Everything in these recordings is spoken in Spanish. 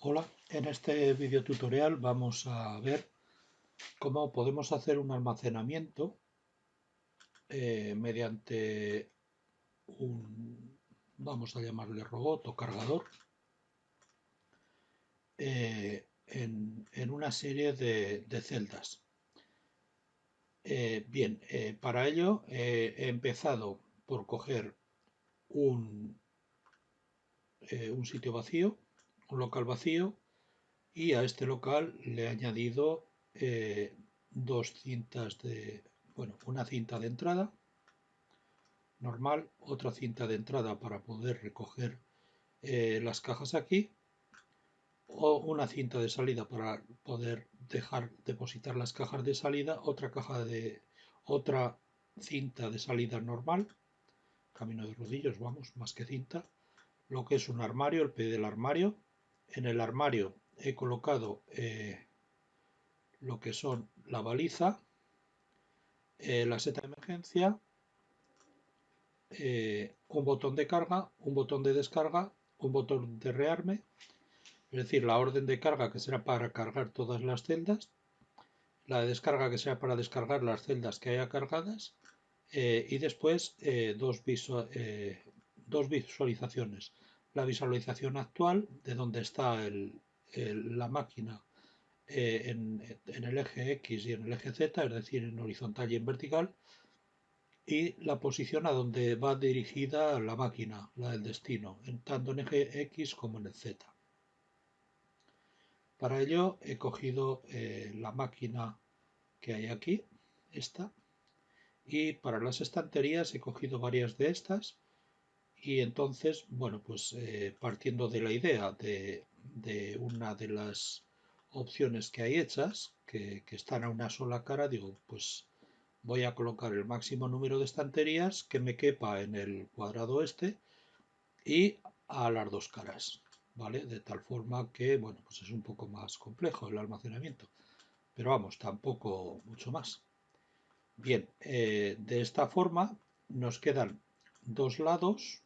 Hola, en este video tutorial vamos a ver cómo podemos hacer un almacenamiento mediante vamos a llamarle robot o cargador, en una serie de celdas. Para ello he empezado por coger un sitio vacío, un local vacío, y a este local le he añadido dos cintas una cinta de entrada normal, otra cinta de entrada para poder recoger las cajas aquí, o una cinta de salida para poder depositar las cajas de salida, otra cinta de salida normal, camino de rodillos, vamos, más que cinta, lo que es un armario, el pie del armario. En el armario he colocado lo que son la baliza, la seta de emergencia, un botón de carga, un botón de descarga, un botón de rearme, es decir, la orden de carga que será para cargar todas las celdas, la de descarga que será para descargar las celdas que haya cargadas, y después dos visualizaciones. La visualización actual de donde está la máquina en el eje X y en el eje Z, es decir, en horizontal y en vertical, y la posición a donde va dirigida la máquina, la del destino, tanto en eje X como en el Z. Para ello he cogido la máquina que hay aquí, esta, y para las estanterías he cogido varias de estas, y entonces, bueno, pues partiendo de la idea de una de las opciones que hay hechas, que están a una sola cara, digo, pues voy a colocar el máximo número de estanterías que me quepa en el cuadrado este y a las dos caras, ¿vale? De tal forma que, bueno, pues es un poco más complejo el almacenamiento, pero vamos, tampoco mucho más. Bien, de esta forma nos quedan dos lados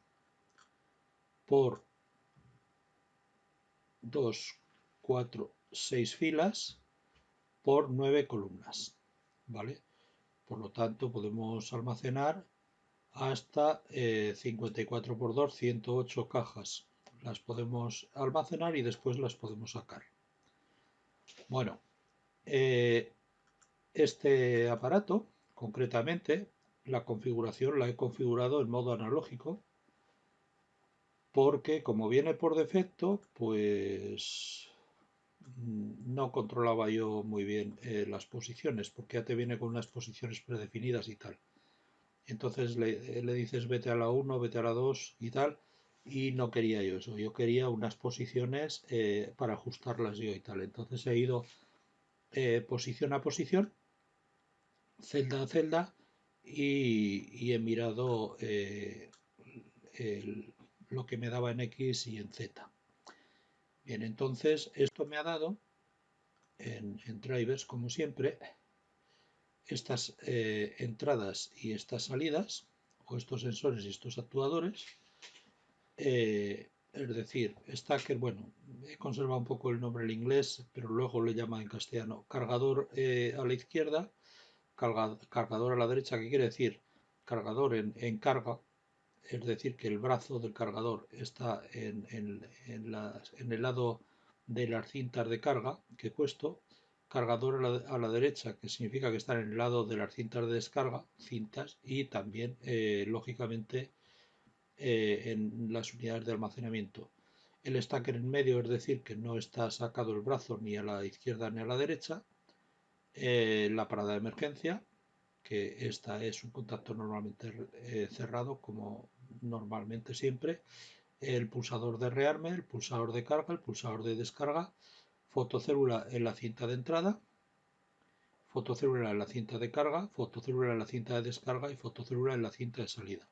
por 2, 4, 6 filas por 9 columnas, ¿vale? Por lo tanto, podemos almacenar hasta 54 por 2, 108 cajas. Las podemos almacenar y después las podemos sacar. Bueno, este aparato, concretamente, la configuración la he configurado en modo analógico porque como viene por defecto, pues no controlaba yo muy bien las posiciones, porque ya te viene con unas posiciones predefinidas y tal. Entonces le dices vete a la 1, vete a la 2 y tal, y no quería yo eso, yo quería unas posiciones para ajustarlas yo y tal. Entonces he ido posición a posición, celda a celda, y he mirado lo que me daba en X y en Z. Bien, entonces esto me ha dado en drivers, como siempre, estas entradas y estas salidas, o estos sensores y estos actuadores, es decir, Stacker, bueno, he conservado un poco el nombre en inglés, pero luego le llama en castellano cargador a la izquierda, cargador a la derecha, que quiere decir cargador en carga, es decir, que el brazo del cargador está en el lado de las cintas de carga que he puesto, cargador a la derecha, que significa que están en el lado de las cintas de descarga, cintas, y también, lógicamente, en las unidades de almacenamiento. El stacker en medio, es decir, que no está sacado el brazo ni a la izquierda ni a la derecha. La parada de emergencia, que esta es un contacto normalmente cerrado, como normalmente siempre. El pulsador de rearme, el pulsador de carga, el pulsador de descarga, fotocélula en la cinta de entrada, fotocélula en la cinta de carga, fotocélula en la cinta de descarga y fotocélula en la cinta de salida.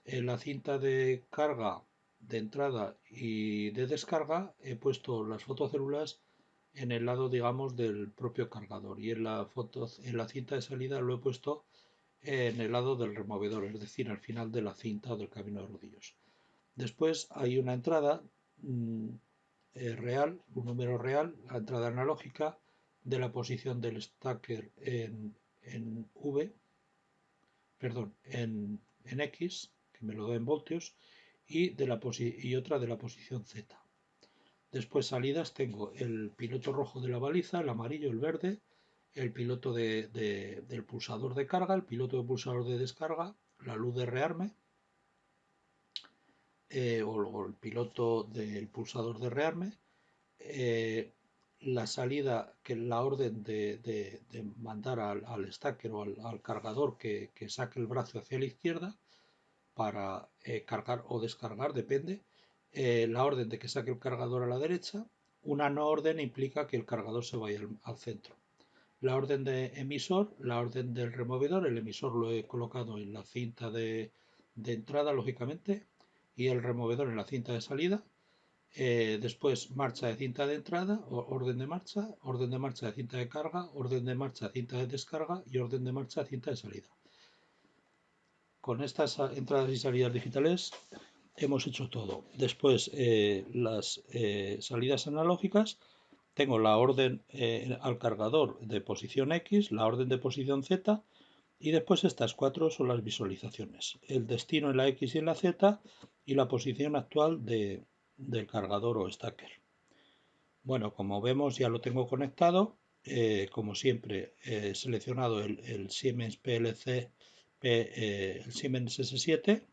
En la cinta de carga, de entrada y de descarga he puesto las fotocélulas en el lado, digamos, del propio cargador, y en la cinta de salida lo he puesto en el lado del removedor, es decir, al final de la cinta o del camino de rodillos. Después hay una entrada real, un número real, la entrada analógica de la posición del stacker en V, perdón, en X, que me lo da en voltios, y otra de la posición Z. Después salidas tengo el piloto rojo de la baliza, el amarillo, el verde, el piloto del pulsador de carga, el piloto del pulsador de descarga, la luz de rearme, o el piloto del pulsador de rearme, la salida, que la orden de mandar al stacker o al cargador que saque el brazo hacia la izquierda para cargar o descargar, depende. La orden de que saque el cargador a la derecha. Una no orden implica que el cargador se vaya al centro. La orden de emisor, la orden del removedor, el emisor lo he colocado en la cinta de entrada, lógicamente, y el removedor en la cinta de salida. Después marcha de cinta de entrada, orden de marcha de cinta de carga, orden de marcha de cinta de descarga y orden de marcha de cinta de salida. Con estas entradas y salidas digitales hemos hecho todo. Después las salidas analógicas, tengo la orden al cargador de posición X, la orden de posición Z, y después estas cuatro son las visualizaciones: el destino en la X y en la Z y la posición actual del cargador o stacker. Bueno, como vemos ya lo tengo conectado. Como siempre he seleccionado el Siemens PLC, el Siemens S7,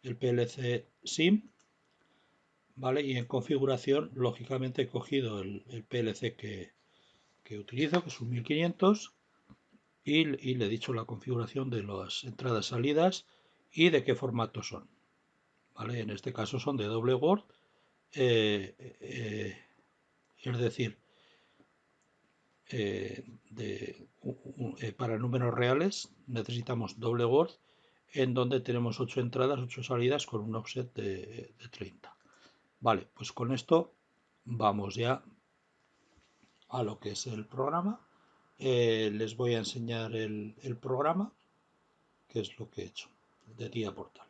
el PLC SIM, ¿vale? Y en configuración, lógicamente he cogido el PLC que utilizo, que es un 1500, y le he dicho la configuración de las entradas salidas y de qué formato son, ¿vale? En este caso son de doble Word, es decir, para números reales necesitamos doble Word, en donde tenemos 8 entradas, 8 salidas con un offset de 30. Vale, pues con esto vamos ya a lo que es el programa. Les voy a enseñar el programa, que es lo que he hecho de TIA Portal.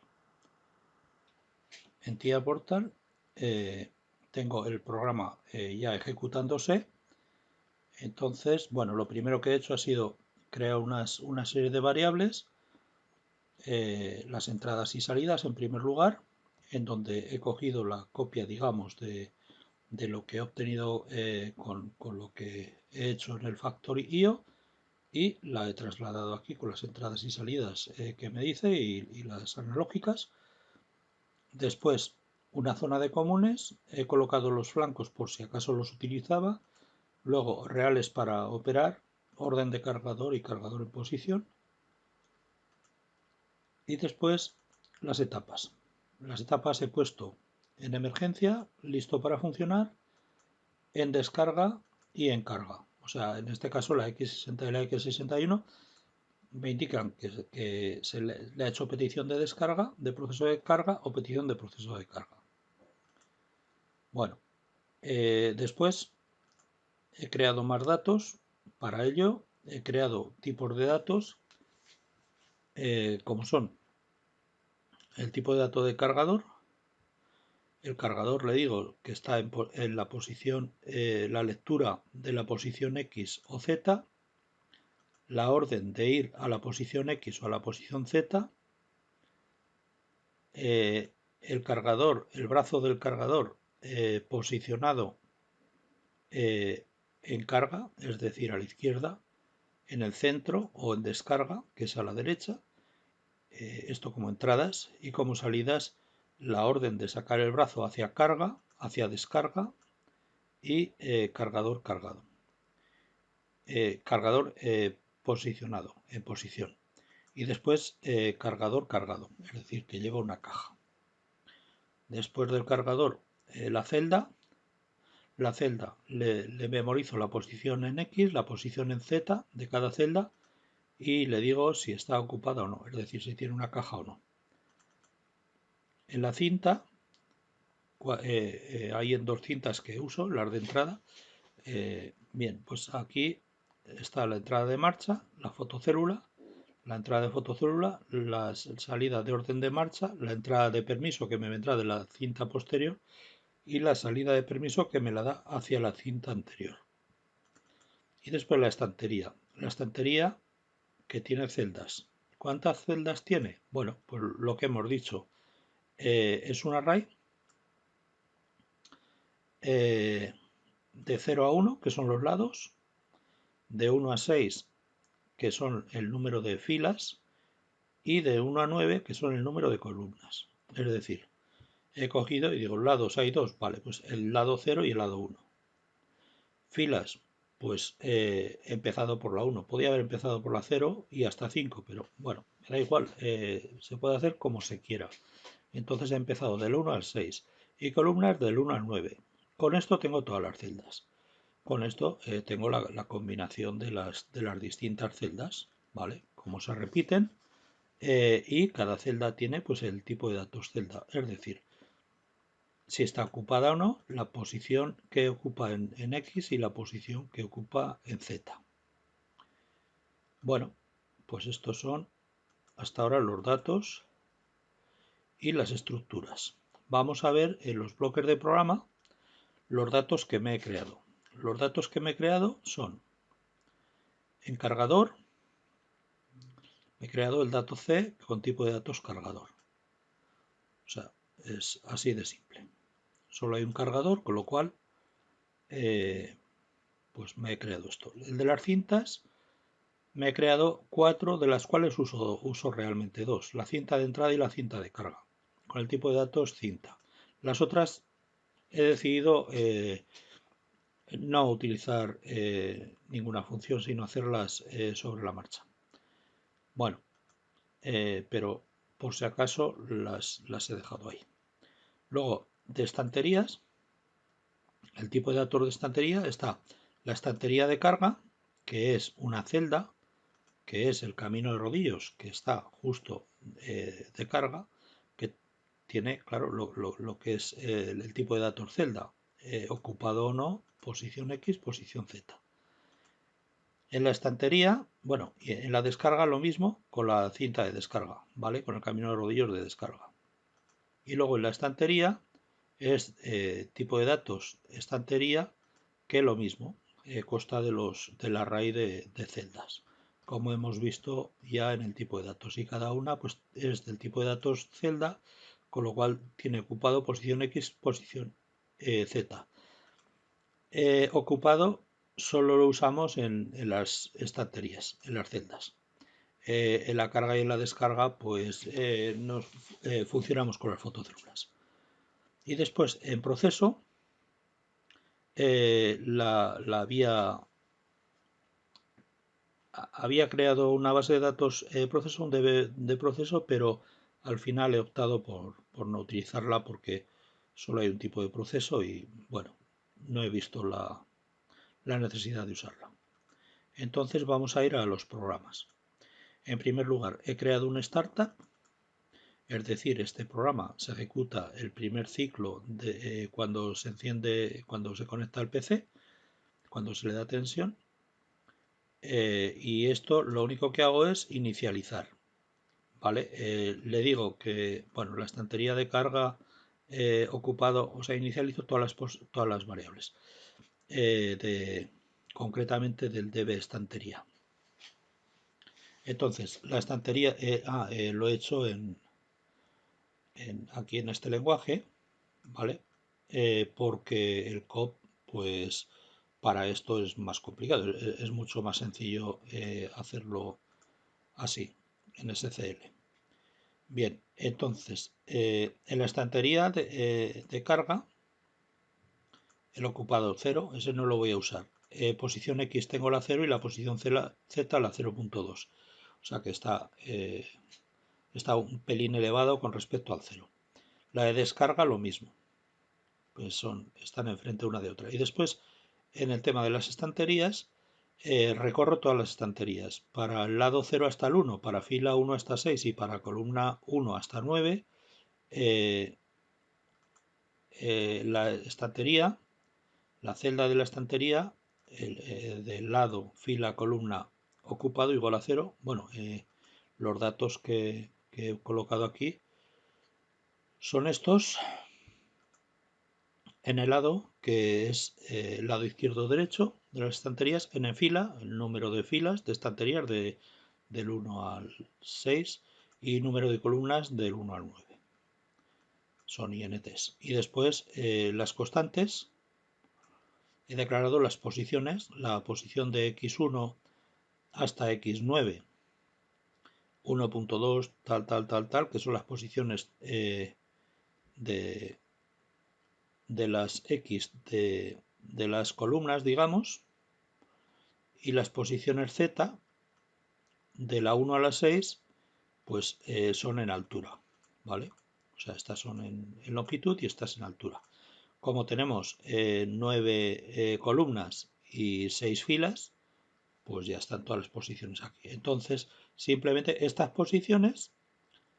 En TIA Portal tengo el programa ya ejecutándose. Entonces, bueno, lo primero que he hecho ha sido crear una serie de variables, las entradas y salidas en primer lugar, en donde he cogido la copia, digamos, de lo que he obtenido con lo que he hecho en el Factory.io, y la he trasladado aquí con las entradas y salidas que me dice y las analógicas. Después, una zona de comunes, he colocado los flancos por si acaso los utilizaba. Luego, reales para operar, orden de cargador y cargador en posición. Y después, las etapas. Las etapas he puesto en emergencia, listo para funcionar, en descarga y en carga. O sea, en este caso la X60 y la X61 me indican que se le ha hecho petición de descarga, de proceso de carga o petición de proceso de carga. Bueno, después he creado más datos. Para ello he creado tipos de datos, como son el tipo de dato de cargador. El cargador, le digo que está en la posición, la lectura de la posición X o Z, la orden de ir a la posición X o a la posición Z, el cargador, el brazo del cargador posicionado en carga, es decir, a la izquierda, en el centro o en descarga, que es a la derecha, esto como entradas, y como salidas la orden de sacar el brazo hacia carga, hacia descarga y cargador cargado. Cargador posicionado en posición. Y después cargador cargado, es decir, que lleva una caja. Después del cargador, la celda le memorizo la posición en X, la posición en Z de cada celda, y le digo si está ocupada o no, es decir, si tiene una caja o no. En la cinta, hay en dos cintas que uso, las de entrada. Bien, pues aquí está la entrada de marcha, la fotocélula, la entrada de fotocélula, la salida de orden de marcha, la entrada de permiso que me vendrá de la cinta posterior, y la salida de permiso que me la da hacia la cinta anterior. Y después la estantería. La estantería que tiene celdas. ¿Cuántas celdas tiene? Bueno, pues lo que hemos dicho. Es un array de 0 a 1, que son los lados, de 1 a 6, que son el número de filas, y de 1 a 9, que son el número de columnas. Es decir, he cogido y digo, lados hay dos, vale, pues el lado 0 y el lado 1. Filas, pues he empezado por la 1. Podía haber empezado por la 0 y hasta 5, pero bueno, me da igual, se puede hacer como se quiera. Entonces he empezado del 1 al 6 y columnas del 1 al 9. Con esto tengo todas las celdas. Con esto tengo la combinación de las distintas celdas, ¿vale? Como se repiten, y cada celda tiene pues el tipo de datos celda, es decir, si está ocupada o no, la posición que ocupa en X y la posición que ocupa en Z. Bueno, pues estos son hasta ahora los datos y las estructuras. Vamos a ver en los bloques de programa los datos que me he creado. Los datos que me he creado son en cargador, he creado el dato C con tipo de datos cargador. O sea, es así de simple. Solo hay un cargador, con lo cual pues me he creado esto. El de las cintas me he creado 4, de las cuales uso realmente 2. La cinta de entrada y la cinta de carga. Con el tipo de datos cinta. Las otras he decidido no utilizar ninguna función, sino hacerlas sobre la marcha. Bueno, pero por si acaso las he dejado ahí. Luego, de estanterías, el tipo de datos de estantería está la estantería de carga, que es una celda, que es el camino de rodillos, que está justo de carga, que tiene, claro, lo que es el tipo de datos celda, ocupado o no, posición X, posición Z. En la estantería, bueno, y en la descarga lo mismo con la cinta de descarga, ¿vale? Con el camino de rodillos de descarga. Y luego en la estantería es tipo de datos estantería, que lo mismo, consta del array de celdas, como hemos visto ya en el tipo de datos. Y cada una pues es del tipo de datos celda, con lo cual tiene ocupado posición X, posición Z. Ocupado solo lo usamos en las estanterías, en las celdas. En la carga y en la descarga pues funcionamos con las fotocélulas. Y después en proceso había creado una base de datos proceso, un DB de proceso, pero al final he optado por no utilizarla porque solo hay un tipo de proceso y bueno, no he visto la necesidad de usarla. Entonces vamos a ir a los programas. En primer lugar, he creado un startup, es decir, este programa se ejecuta el primer ciclo de cuando se enciende, cuando se conecta al PC, cuando se le da tensión, y esto lo único que hago es inicializar, ¿vale? Le digo que, bueno, la estantería de carga ocupado, o sea, inicializo todas las variables, concretamente del db estantería. Entonces, la estantería lo he hecho aquí en este lenguaje, ¿vale? Porque el COP, pues para esto es más complicado, es mucho más sencillo hacerlo así, en SCL. Bien, entonces, en la estantería de carga, el ocupado 0, ese no lo voy a usar. Posición X tengo la 0 y la posición Z la 0.2. O sea que está un pelín elevado con respecto al 0. La de descarga lo mismo. Pues están enfrente una de otra. Y después, en el tema de las estanterías, recorro todas las estanterías. Para el lado 0 hasta el 1, para fila 1 hasta 6 y para columna 1 hasta 9, la estantería, la celda de la estantería, del lado fila columna ocupado igual a 0. Bueno, los datos que he colocado aquí son estos. en el lado que es el lado izquierdo derecho de las estanterías, en fila, el número de filas de estanterías del 1 al 6 y número de columnas del 1 al 9. Son INTs. Y después las constantes. He declarado las posiciones, la posición de x1 hasta x9, 1.2, tal, que son las posiciones de las x de las columnas, digamos, y las posiciones z de la 1 a la 6, pues son en altura, ¿vale? O sea, estas son en longitud y estas en altura. Como tenemos 9 columnas y 6 filas, pues ya están todas las posiciones aquí. Entonces, simplemente estas posiciones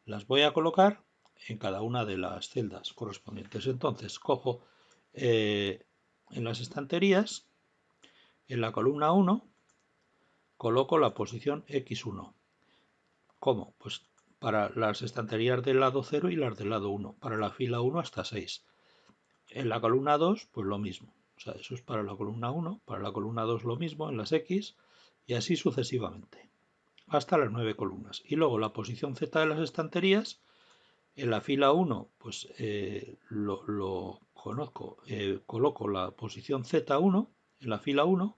las voy a colocar en cada una de las celdas correspondientes. Entonces, cojo en las estanterías, en la columna 1, coloco la posición X1. ¿Cómo? Pues para las estanterías del lado 0 y las del lado 1, para la fila 1 hasta 6. En la columna 2, pues lo mismo. O sea, eso es para la columna 1, para la columna 2 lo mismo, en las X, y así sucesivamente, hasta las 9 columnas. Y luego la posición Z de las estanterías, en la fila 1, pues lo conozco, coloco la posición Z1 en la fila 1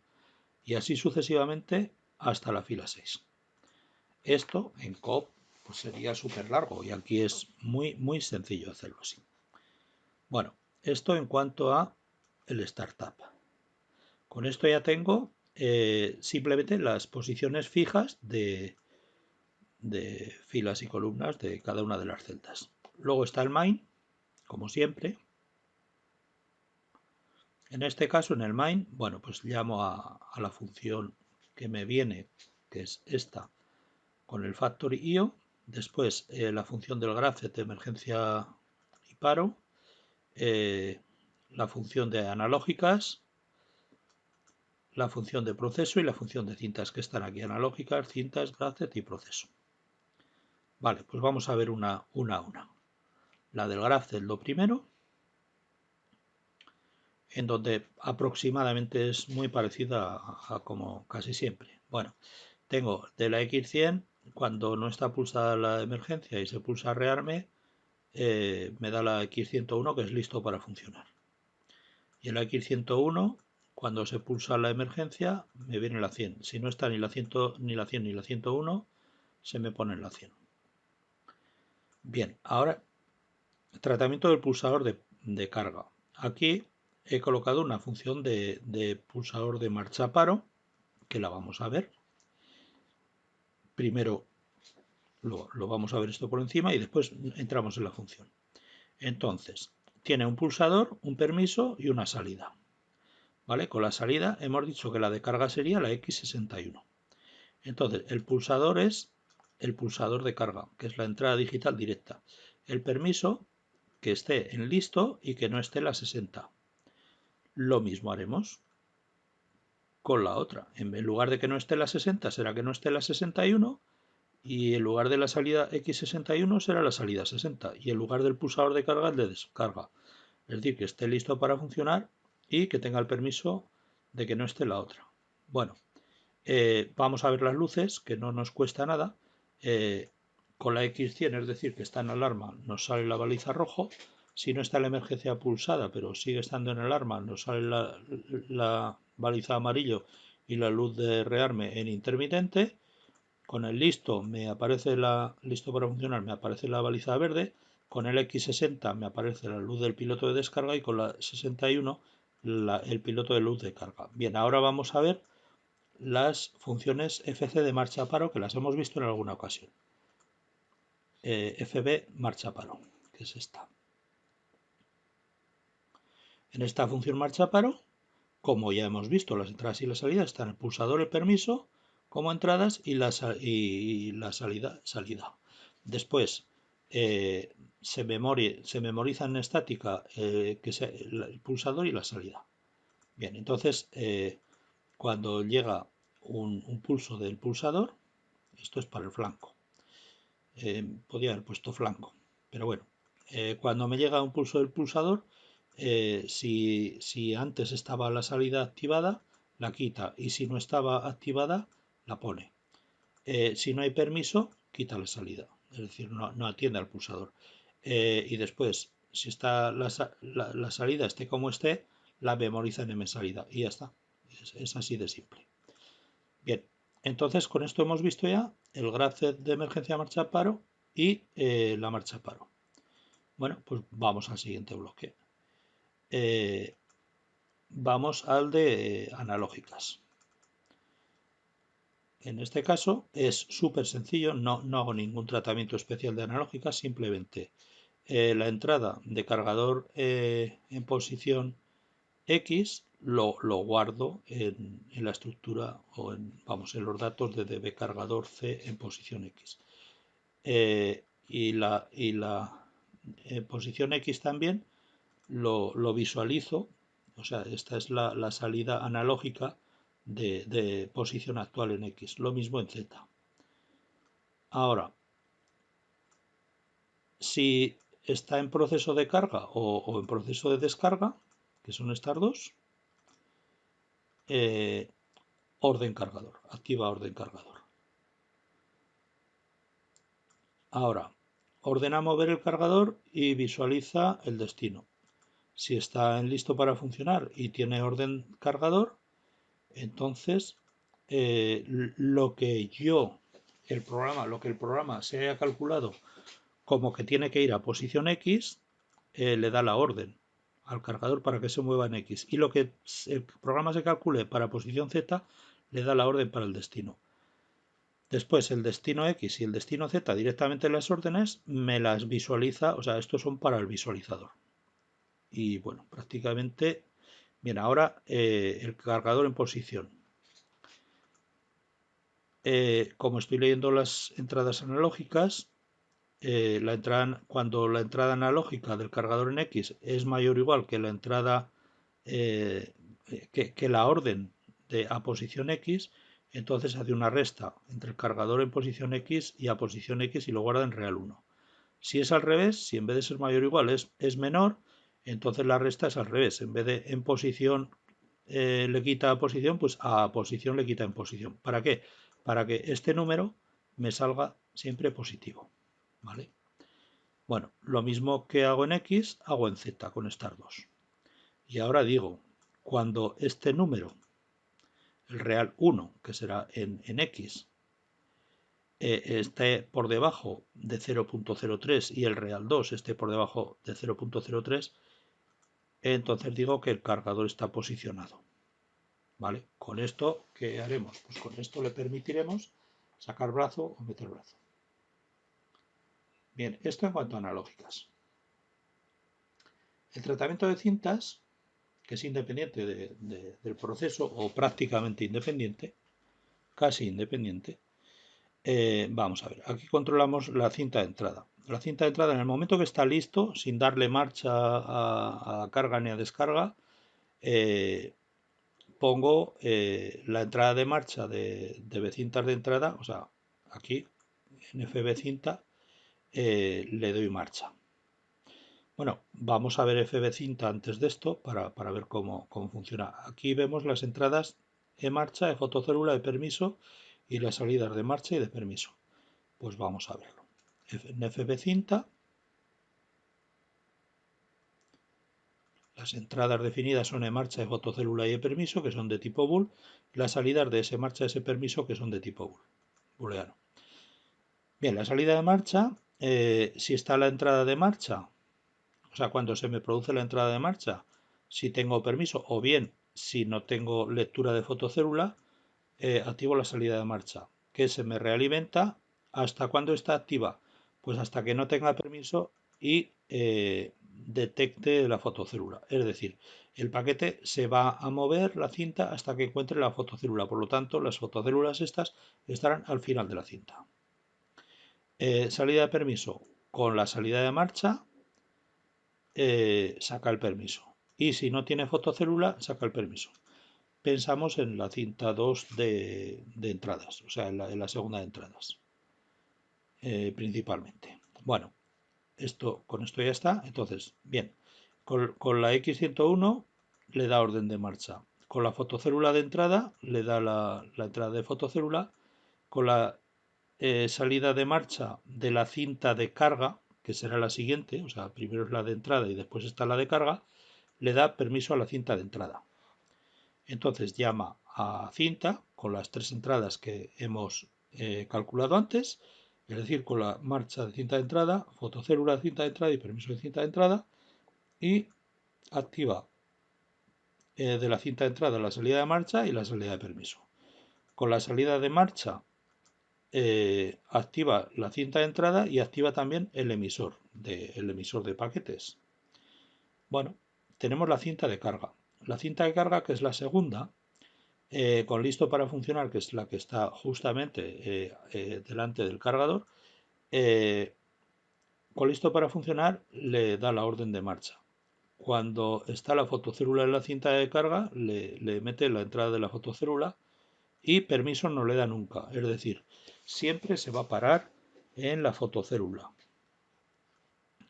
y así sucesivamente hasta la fila 6. Esto en COP pues sería súper largo y aquí es muy sencillo hacerlo así. Bueno, esto en cuanto a el startup. Con esto ya tengo simplemente las posiciones fijas de filas y columnas de cada una de las celdas. Luego está el main, como siempre. En este caso, en el main, bueno, pues llamo a la función que me viene, que es esta, con el factory io. Después la función del graph de emergencia y paro. La función de analógicas, la función de proceso y la función de cintas que están aquí, analógicas, cintas, graph y proceso. Vale, pues vamos a ver una a una. La del graph es lo primero, en donde aproximadamente es muy parecida a como casi siempre. Bueno, tengo de la X100, cuando no está pulsada la emergencia y se pulsa rearme, me da la X101 que es listo para funcionar. Y en la X101, cuando se pulsa la emergencia, me viene la 100. Si no está ni la 100 ni la 100 ni la 101, se me pone en la 100. Bien, ahora tratamiento del pulsador de carga. Aquí he colocado una función de pulsador de marcha paro, que la vamos a ver. Primero lo vamos a ver esto por encima y después entramos en la función. Entonces, tiene un pulsador, un permiso y una salida. ¿Vale? Con la salida hemos dicho que la de carga sería la X61. Entonces, el pulsador es el pulsador de carga, que es la entrada digital directa. El permiso, que esté en listo y que no esté la 60. Lo mismo haremos con la otra. En lugar de que no esté la 60, será que no esté la 61. Y en lugar de la salida X61 será la salida 60. Y en lugar del pulsador de carga, el de descarga. Es decir, que esté listo para funcionar y que tenga el permiso de que no esté la otra. Bueno, vamos a ver las luces, que no nos cuesta nada. Con la X100, es decir, que está en alarma, nos sale la baliza rojo. Si no está la emergencia pulsada, pero sigue estando en alarma, nos sale la baliza amarillo y la luz de rearme en intermitente. Con el listo me aparece listo para funcionar, me aparece la baliza verde. Con el X60 me aparece la luz del piloto de descarga y con la 61 el piloto de luz de carga. Bien, ahora vamos a ver las funciones FC de marcha paro, que las hemos visto en alguna ocasión. FB marcha paro, que es esta. En esta función marcha paro, como ya hemos visto, las entradas y las salidas están el pulsador, el permiso como entradas y la salida. Después se memoriza en estática el pulsador y la salida. Bien, entonces cuando llega un pulso del pulsador, esto es para el flanco. Podría haber puesto flanco, pero bueno, cuando me llega un pulso del pulsador, si antes estaba la salida activada, la quita, y si no estaba activada, la pone. Si no hay permiso, quita la salida, es decir, no atiende al pulsador. Y después, si está la salida esté como esté, la memoriza en msalida y ya está. Es así de simple. Bien, entonces con esto hemos visto ya el graph de emergencia marcha paro y la marcha paro. Bueno, pues vamos al siguiente bloque. Vamos al de analógicas. En este caso es súper sencillo, no hago ningún tratamiento especial de analógicas, simplemente la entrada de cargador en posición X lo guardo en la estructura o en los datos de DB cargador C en posición X. Y la posición X también lo visualizo, o sea, esta es la salida analógica de posición actual en X, lo mismo en Z. Ahora, si está en proceso de carga o en proceso de descarga, que son estas dos, orden cargador, activa orden cargador. Ahora, ordena mover el cargador y visualiza el destino. Si está en listo para funcionar y tiene orden cargador, entonces lo que el programa se haya calculado como que tiene que ir a posición X, le da la orden al cargador para que se mueva en X. Y lo que el programa se calcule para posición Z, le da la orden para el destino. Después el destino X y el destino Z directamente en las órdenes me las visualiza, o sea, estos son para el visualizador. Y bueno, prácticamente, bien, ahora el cargador en posición. Como estoy leyendo las entradas analógicas, cuando la entrada analógica del cargador en X es mayor o igual que la entrada que la orden a posición X, entonces hace una resta entre el cargador en posición X y a posición X y lo guarda en real 1. Si es al revés, si en vez de ser mayor o igual es menor, entonces la resta es al revés. En vez de en posición le quita a posición, pues a posición le quita en posición. ¿Para qué? Para que este número me salga siempre positivo. ¿Vale? Bueno, lo mismo que hago en X, hago en Z con estas dos. Y ahora digo, cuando este número, el real 1, que será en X, esté por debajo de 0.03 y el real 2 esté por debajo de 0.03, entonces digo que el cargador está posicionado. ¿Vale? Con esto, ¿qué haremos? Pues con esto le permitiremos sacar brazo o meter brazo. Bien, esto en cuanto a analógicas. El tratamiento de cintas, que es independiente del proceso o prácticamente independiente, casi independiente, vamos a ver, aquí controlamos la cinta de entrada. La cinta de entrada, en el momento que está listo, sin darle marcha a carga ni a descarga, pongo la entrada de marcha de cintas de entrada, o sea, aquí en FB cinta le doy marcha. Bueno, vamos a ver FB cinta antes de esto para ver cómo funciona. Aquí vemos las entradas de marcha, de fotocélula, de permiso y las salidas de marcha y de permiso. Pues vamos a verlo. En FB cinta, las entradas definidas son de marcha, de fotocélula y de permiso, que son de tipo bool. Las salidas de ese marcha, ese permiso, que son de tipo bool, booleano. Bien, la salida de marcha, si está la entrada de marcha, o sea, cuando se me produce la entrada de marcha, si tengo permiso, o bien si no tengo lectura de fotocélula, activo la salida de marcha, que se me realimenta. ¿Hasta cuándo está activa? Pues hasta que no tenga permiso y detecte la fotocélula. Es decir, el paquete se va a mover la cinta hasta que encuentre la fotocélula. Por lo tanto, las fotocélulas estas estarán al final de la cinta. Salida de permiso. Con la salida de marcha saca el permiso. Y si no tiene fotocélula, saca el permiso. Pensamos en la cinta 2 de entradas, o sea, en la segunda de entradas, principalmente. Bueno, con esto ya está. Entonces, bien, Con la X101 le da orden de marcha. Con la fotocélula de entrada le da la entrada de fotocélula. Con la salida de marcha de la cinta de carga, que será la siguiente, o sea, primero es la de entrada y después está la de carga, le da permiso a la cinta de entrada. Entonces llama a cinta con las 3 entradas que hemos calculado antes, es decir, con la marcha de cinta de entrada, fotocélula de cinta de entrada y permiso de cinta de entrada, y activa de la cinta de entrada la salida de marcha y la salida de permiso. Con la salida de marcha activa la cinta de entrada y activa también el emisor de paquetes. Bueno, tenemos la cinta de carga. La cinta de carga, que es la segunda, con listo para funcionar, que es la que está justamente delante del cargador, con listo para funcionar le da la orden de marcha. Cuando está la fotocélula en la cinta de carga, le mete la entrada de la fotocélula y permiso no le da nunca. Es decir, siempre se va a parar en la fotocélula.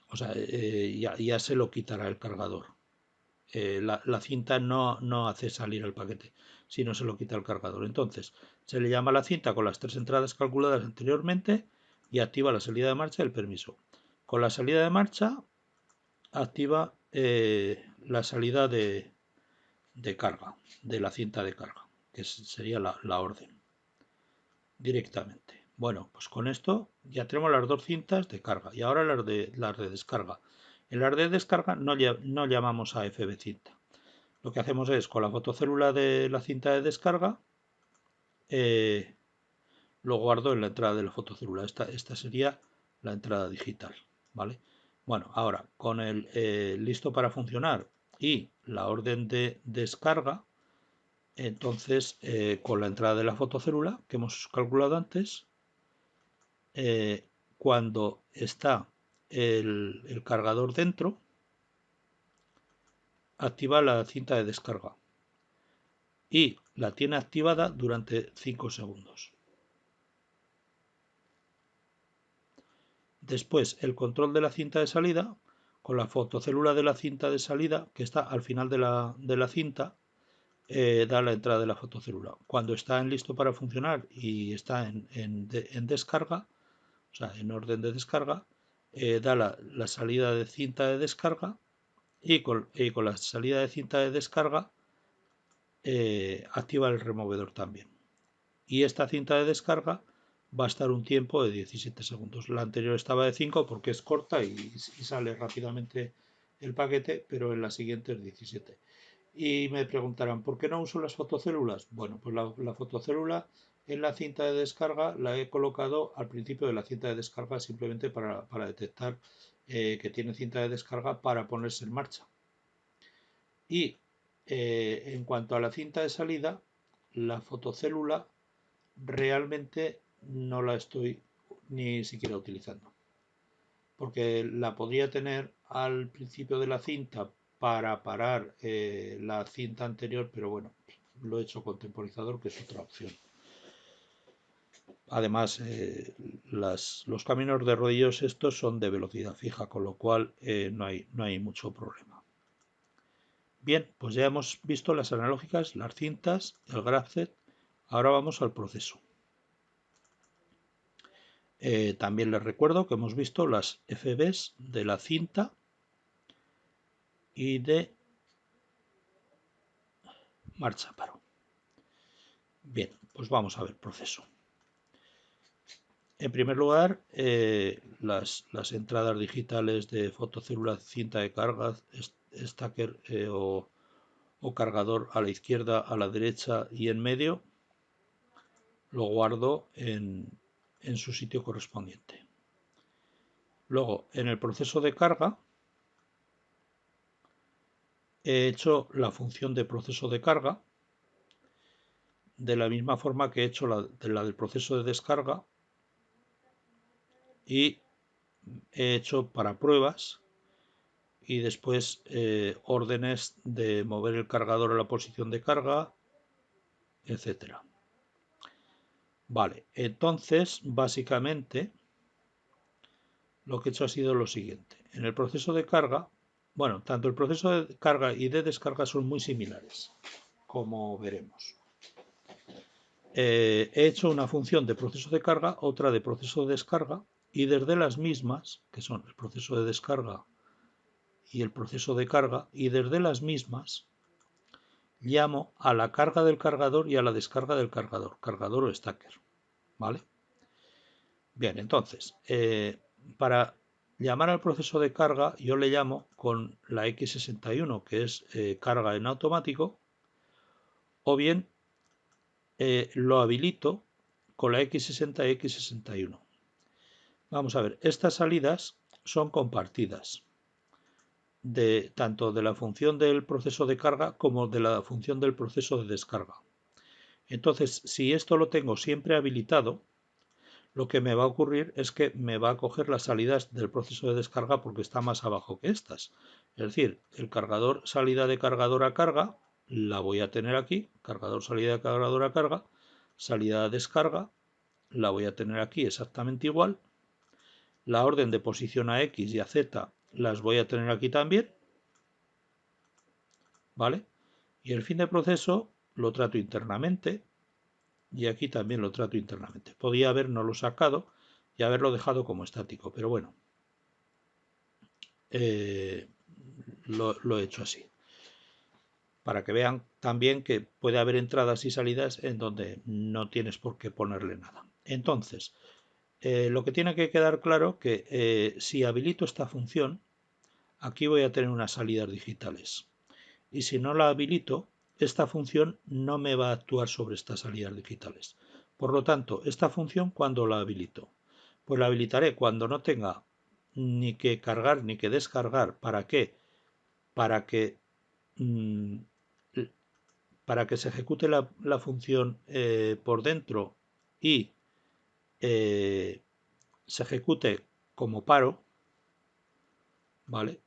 O sea, ya se lo quitará el cargador. La cinta no hace salir el paquete, sino se lo quita el cargador. Entonces, se le llama a la cinta con las 3 entradas calculadas anteriormente y activa la salida de marcha y el permiso. Con la salida de marcha, activa la salida de carga, de la cinta de carga, que sería la orden directamente. Bueno, pues con esto ya tenemos las 2 cintas de carga y ahora las de descarga. En las de descarga no llamamos a FB cinta. Lo que hacemos es con la fotocélula de la cinta de descarga lo guardo en la entrada de la fotocélula. Esta sería la entrada digital, ¿vale? Bueno, ahora con el listo para funcionar y la orden de descarga, entonces con la entrada de la fotocélula que hemos calculado antes, cuando está el cargador dentro, activa la cinta de descarga y la tiene activada durante 5 segundos. Después el control de la cinta de salida, con la fotocélula de la cinta de salida que está al final de la cinta, da la entrada de la fotocélula. Cuando está en listo para funcionar y está en descarga, o sea, en orden de descarga, da la salida de cinta de descarga y con la salida de cinta de descarga activa el removedor también. Y esta cinta de descarga va a estar un tiempo de 17 segundos. La anterior estaba de 5 porque es corta y sale rápidamente el paquete, pero en la siguiente es 17. Y me preguntarán, ¿por qué no uso las fotocélulas? Bueno, pues la fotocélula en la cinta de descarga la he colocado al principio de la cinta de descarga simplemente para detectar que tiene cinta de descarga para ponerse en marcha. Y en cuanto a la cinta de salida, la fotocélula realmente no la estoy ni siquiera utilizando. Porque la podría tener al principio de la cinta para parar la cinta anterior, pero bueno, lo he hecho con temporizador, que es otra opción. Además, los caminos de rodillos estos son de velocidad fija, con lo cual no hay mucho problema. Bien, pues ya hemos visto las analógicas, las cintas, el grafset. Ahora vamos al proceso. También les recuerdo que hemos visto las FBs de la cinta y de marcha paro. Bien, pues vamos a ver proceso. En primer lugar, las entradas digitales de fotocélula, cinta de carga, stacker o cargador a la izquierda, a la derecha y en medio, lo guardo en su sitio correspondiente. Luego, en el proceso de carga, he hecho la función de proceso de carga de la misma forma que he hecho la del proceso de descarga y he hecho para pruebas y después órdenes de mover el cargador a la posición de carga, etcétera. Vale, entonces básicamente lo que he hecho ha sido lo siguiente. En el proceso de carga bueno, tanto el proceso de carga y de descarga son muy similares, como veremos. He hecho una función de proceso de carga, otra de proceso de descarga, y desde las mismas, que son el proceso de descarga y el proceso de carga, y desde las mismas llamo a la carga del cargador y a la descarga del cargador o stacker, ¿vale? Bien, entonces, para llamar al proceso de carga, yo le llamo con la X61, que es carga en automático, o bien lo habilito con la X60 y X61. Vamos a ver, estas salidas son compartidas, tanto de la función del proceso de carga como de la función del proceso de descarga. Entonces, si esto lo tengo siempre habilitado, lo que me va a ocurrir es que me va a coger las salidas del proceso de descarga porque está más abajo que estas. Es decir, el cargador salida de cargador a carga la voy a tener aquí, cargador salida de cargador a carga, salida de descarga la voy a tener aquí exactamente igual. La orden de posición a X y a Z las voy a tener aquí también, ¿vale? Y el fin de proceso lo trato internamente y aquí también lo trato internamente. Podía habernoslo sacado y haberlo dejado como estático, pero bueno, lo he hecho así. Para que vean también que puede haber entradas y salidas en donde no tienes por qué ponerle nada. Entonces, lo que tiene que quedar claro que si habilito esta función, aquí voy a tener unas salidas digitales. Y si no la habilito, esta función no me va a actuar sobre estas salidas digitales. Por lo tanto, esta función, ¿cuándo la habilito? Pues la habilitaré cuando no tenga ni que cargar ni que descargar. ¿Para qué? Para que, para que se ejecute la función por dentro y se ejecute como paro, ¿vale?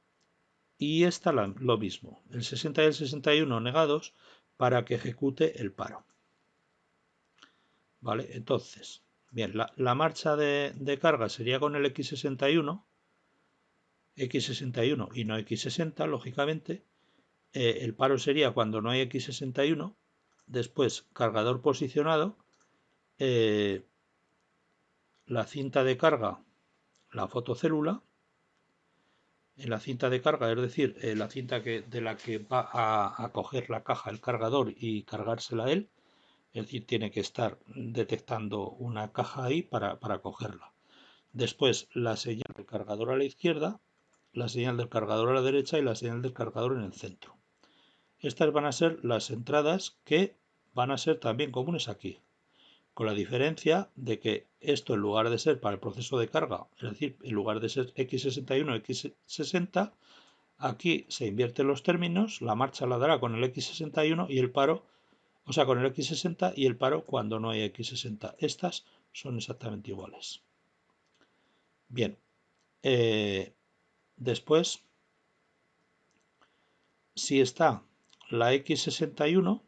Y esta lo mismo, el 60 y el 61 negados para que ejecute el paro. ¿Vale? Entonces, bien, la marcha de carga sería con el X61 y no X60, lógicamente. El paro sería cuando no hay X61. Después, cargador posicionado. La cinta de carga, la fotocélula. En la cinta de carga, es decir, la cinta de la que va a coger la caja el cargador y cargársela a él. Es decir, tiene que estar detectando una caja ahí para cogerla. Después, la señal del cargador a la izquierda, la señal del cargador a la derecha y la señal del cargador en el centro. Estas van a ser las entradas que van a ser también comunes aquí, con la diferencia de que esto, en lugar de ser para el proceso de carga, es decir, en lugar de ser X61 X60, aquí se invierten los términos, la marcha la dará con el X61 y el paro, o sea, con el X60 y el paro cuando no hay X60. Estas son exactamente iguales. Bien, después, si está la X61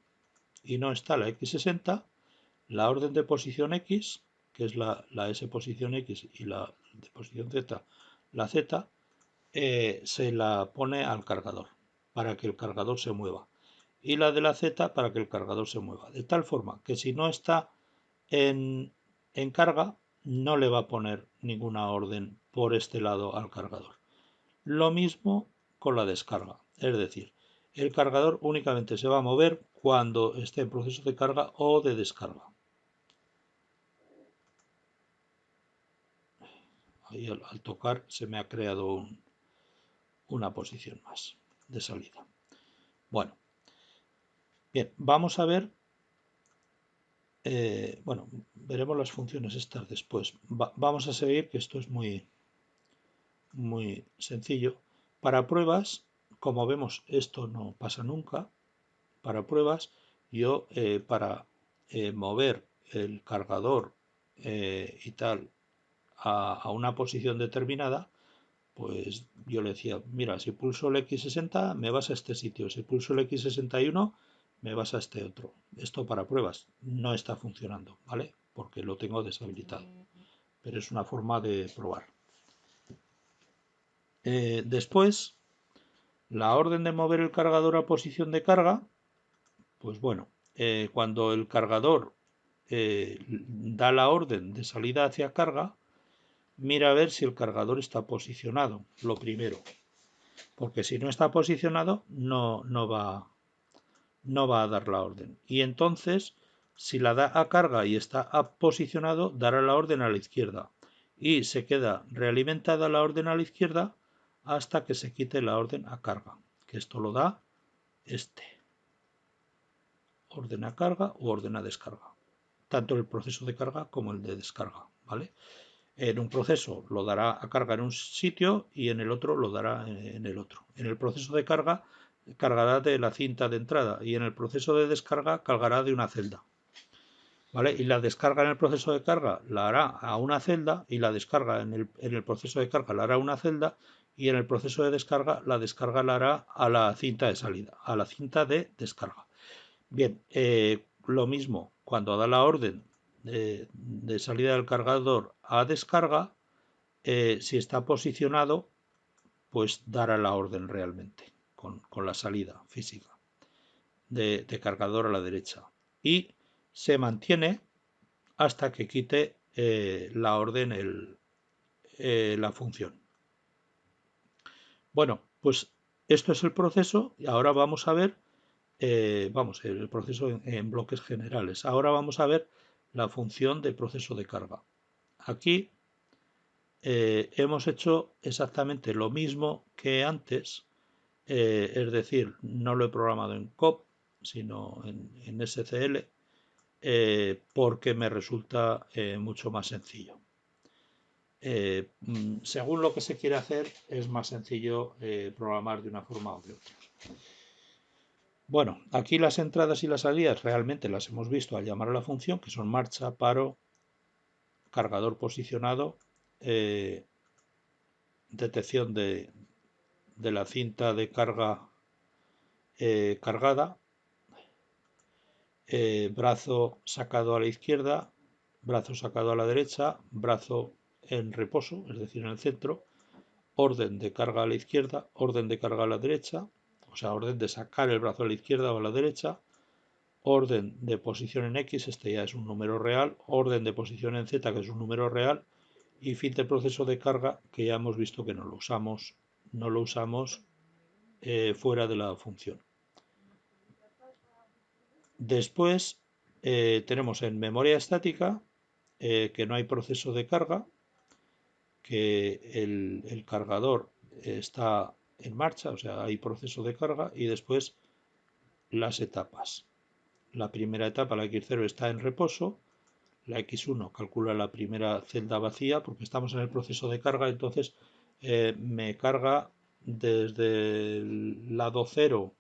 y no está la X60, la orden de posición X, que es la S posición X y la de posición Z, la Z, se la pone al cargador para que el cargador se mueva. Y la de la Z para que el cargador se mueva. De tal forma que si no está en carga, no le va a poner ninguna orden por este lado al cargador. Lo mismo con la descarga. Es decir, el cargador únicamente se va a mover cuando esté en proceso de carga o de descarga. Ahí al tocar se me ha creado una posición más de salida. Bueno, bien, vamos a ver, bueno, veremos las funciones estas después. Vamos a seguir, que esto es muy sencillo. Para pruebas, como vemos, esto no pasa nunca. Para pruebas, yo para mover el cargador y tal a una posición determinada, pues yo le decía, mira, si pulso el X60 me vas a este sitio, si pulso el X61 me vas a este otro. Esto para pruebas no está funcionando, ¿vale? Porque lo tengo deshabilitado. Pero es una forma de probar. Después, La orden de mover el cargador a posición de carga, pues bueno, cuando el cargador da la orden de salida hacia carga, mira a ver si el cargador está posicionado, lo primero. Porque si no está posicionado, no va a dar la orden. Y entonces, si la da a carga y está posicionado, dará la orden a la izquierda. Y se queda realimentada la orden a la izquierda hasta que se quite la orden a carga. Que esto lo da este. Orden a carga u orden a descarga. Tanto el proceso de carga como el de descarga. ¿Vale? En un proceso lo dará a carga en un sitio y en el otro lo dará en el otro. En el proceso de carga cargará de la cinta de entrada y en el proceso de descarga cargará de una celda. ¿Vale? Y la descarga en el proceso de carga la hará a una celda y la descarga en el proceso de carga la hará a una celda y en el proceso de descarga la hará a la cinta de salida, a la cinta de descarga. Bien, lo mismo, cuando da la orden de salida del cargador a descarga, si está posicionado, pues dará la orden realmente, con la salida física de cargador a la derecha. Y se mantiene hasta que quite la orden, la función. Bueno, pues esto es el proceso y ahora vamos a ver el proceso en bloques generales. Ahora vamos a ver la función de proceso de carga. Aquí hemos hecho exactamente lo mismo que antes, es decir, no lo he programado en COP, sino en SCL, porque me resulta mucho más sencillo. Según lo que se quiere hacer, es más sencillo programar de una forma o de otra. Bueno, aquí las entradas y las salidas realmente las hemos visto al llamar a la función, que son marcha, paro, cargador posicionado, detección de la cinta de carga cargada, brazo sacado a la izquierda, brazo sacado a la derecha, brazo en reposo, es decir, en el centro, orden de carga a la izquierda, orden de carga a la derecha, o sea, orden de sacar el brazo a la izquierda o a la derecha, orden de posición en X, este ya es un número real, orden de posición en Z, que es un número real, y fin de proceso de carga, que ya hemos visto que no lo usamos fuera de la función. Después tenemos en memoria estática que no hay proceso de carga, que el cargador está en marcha, o sea, hay proceso de carga, y después las etapas. La primera etapa, la X0, está en reposo, la X1 calcula la primera celda vacía porque estamos en el proceso de carga, entonces me carga desde el lado 0,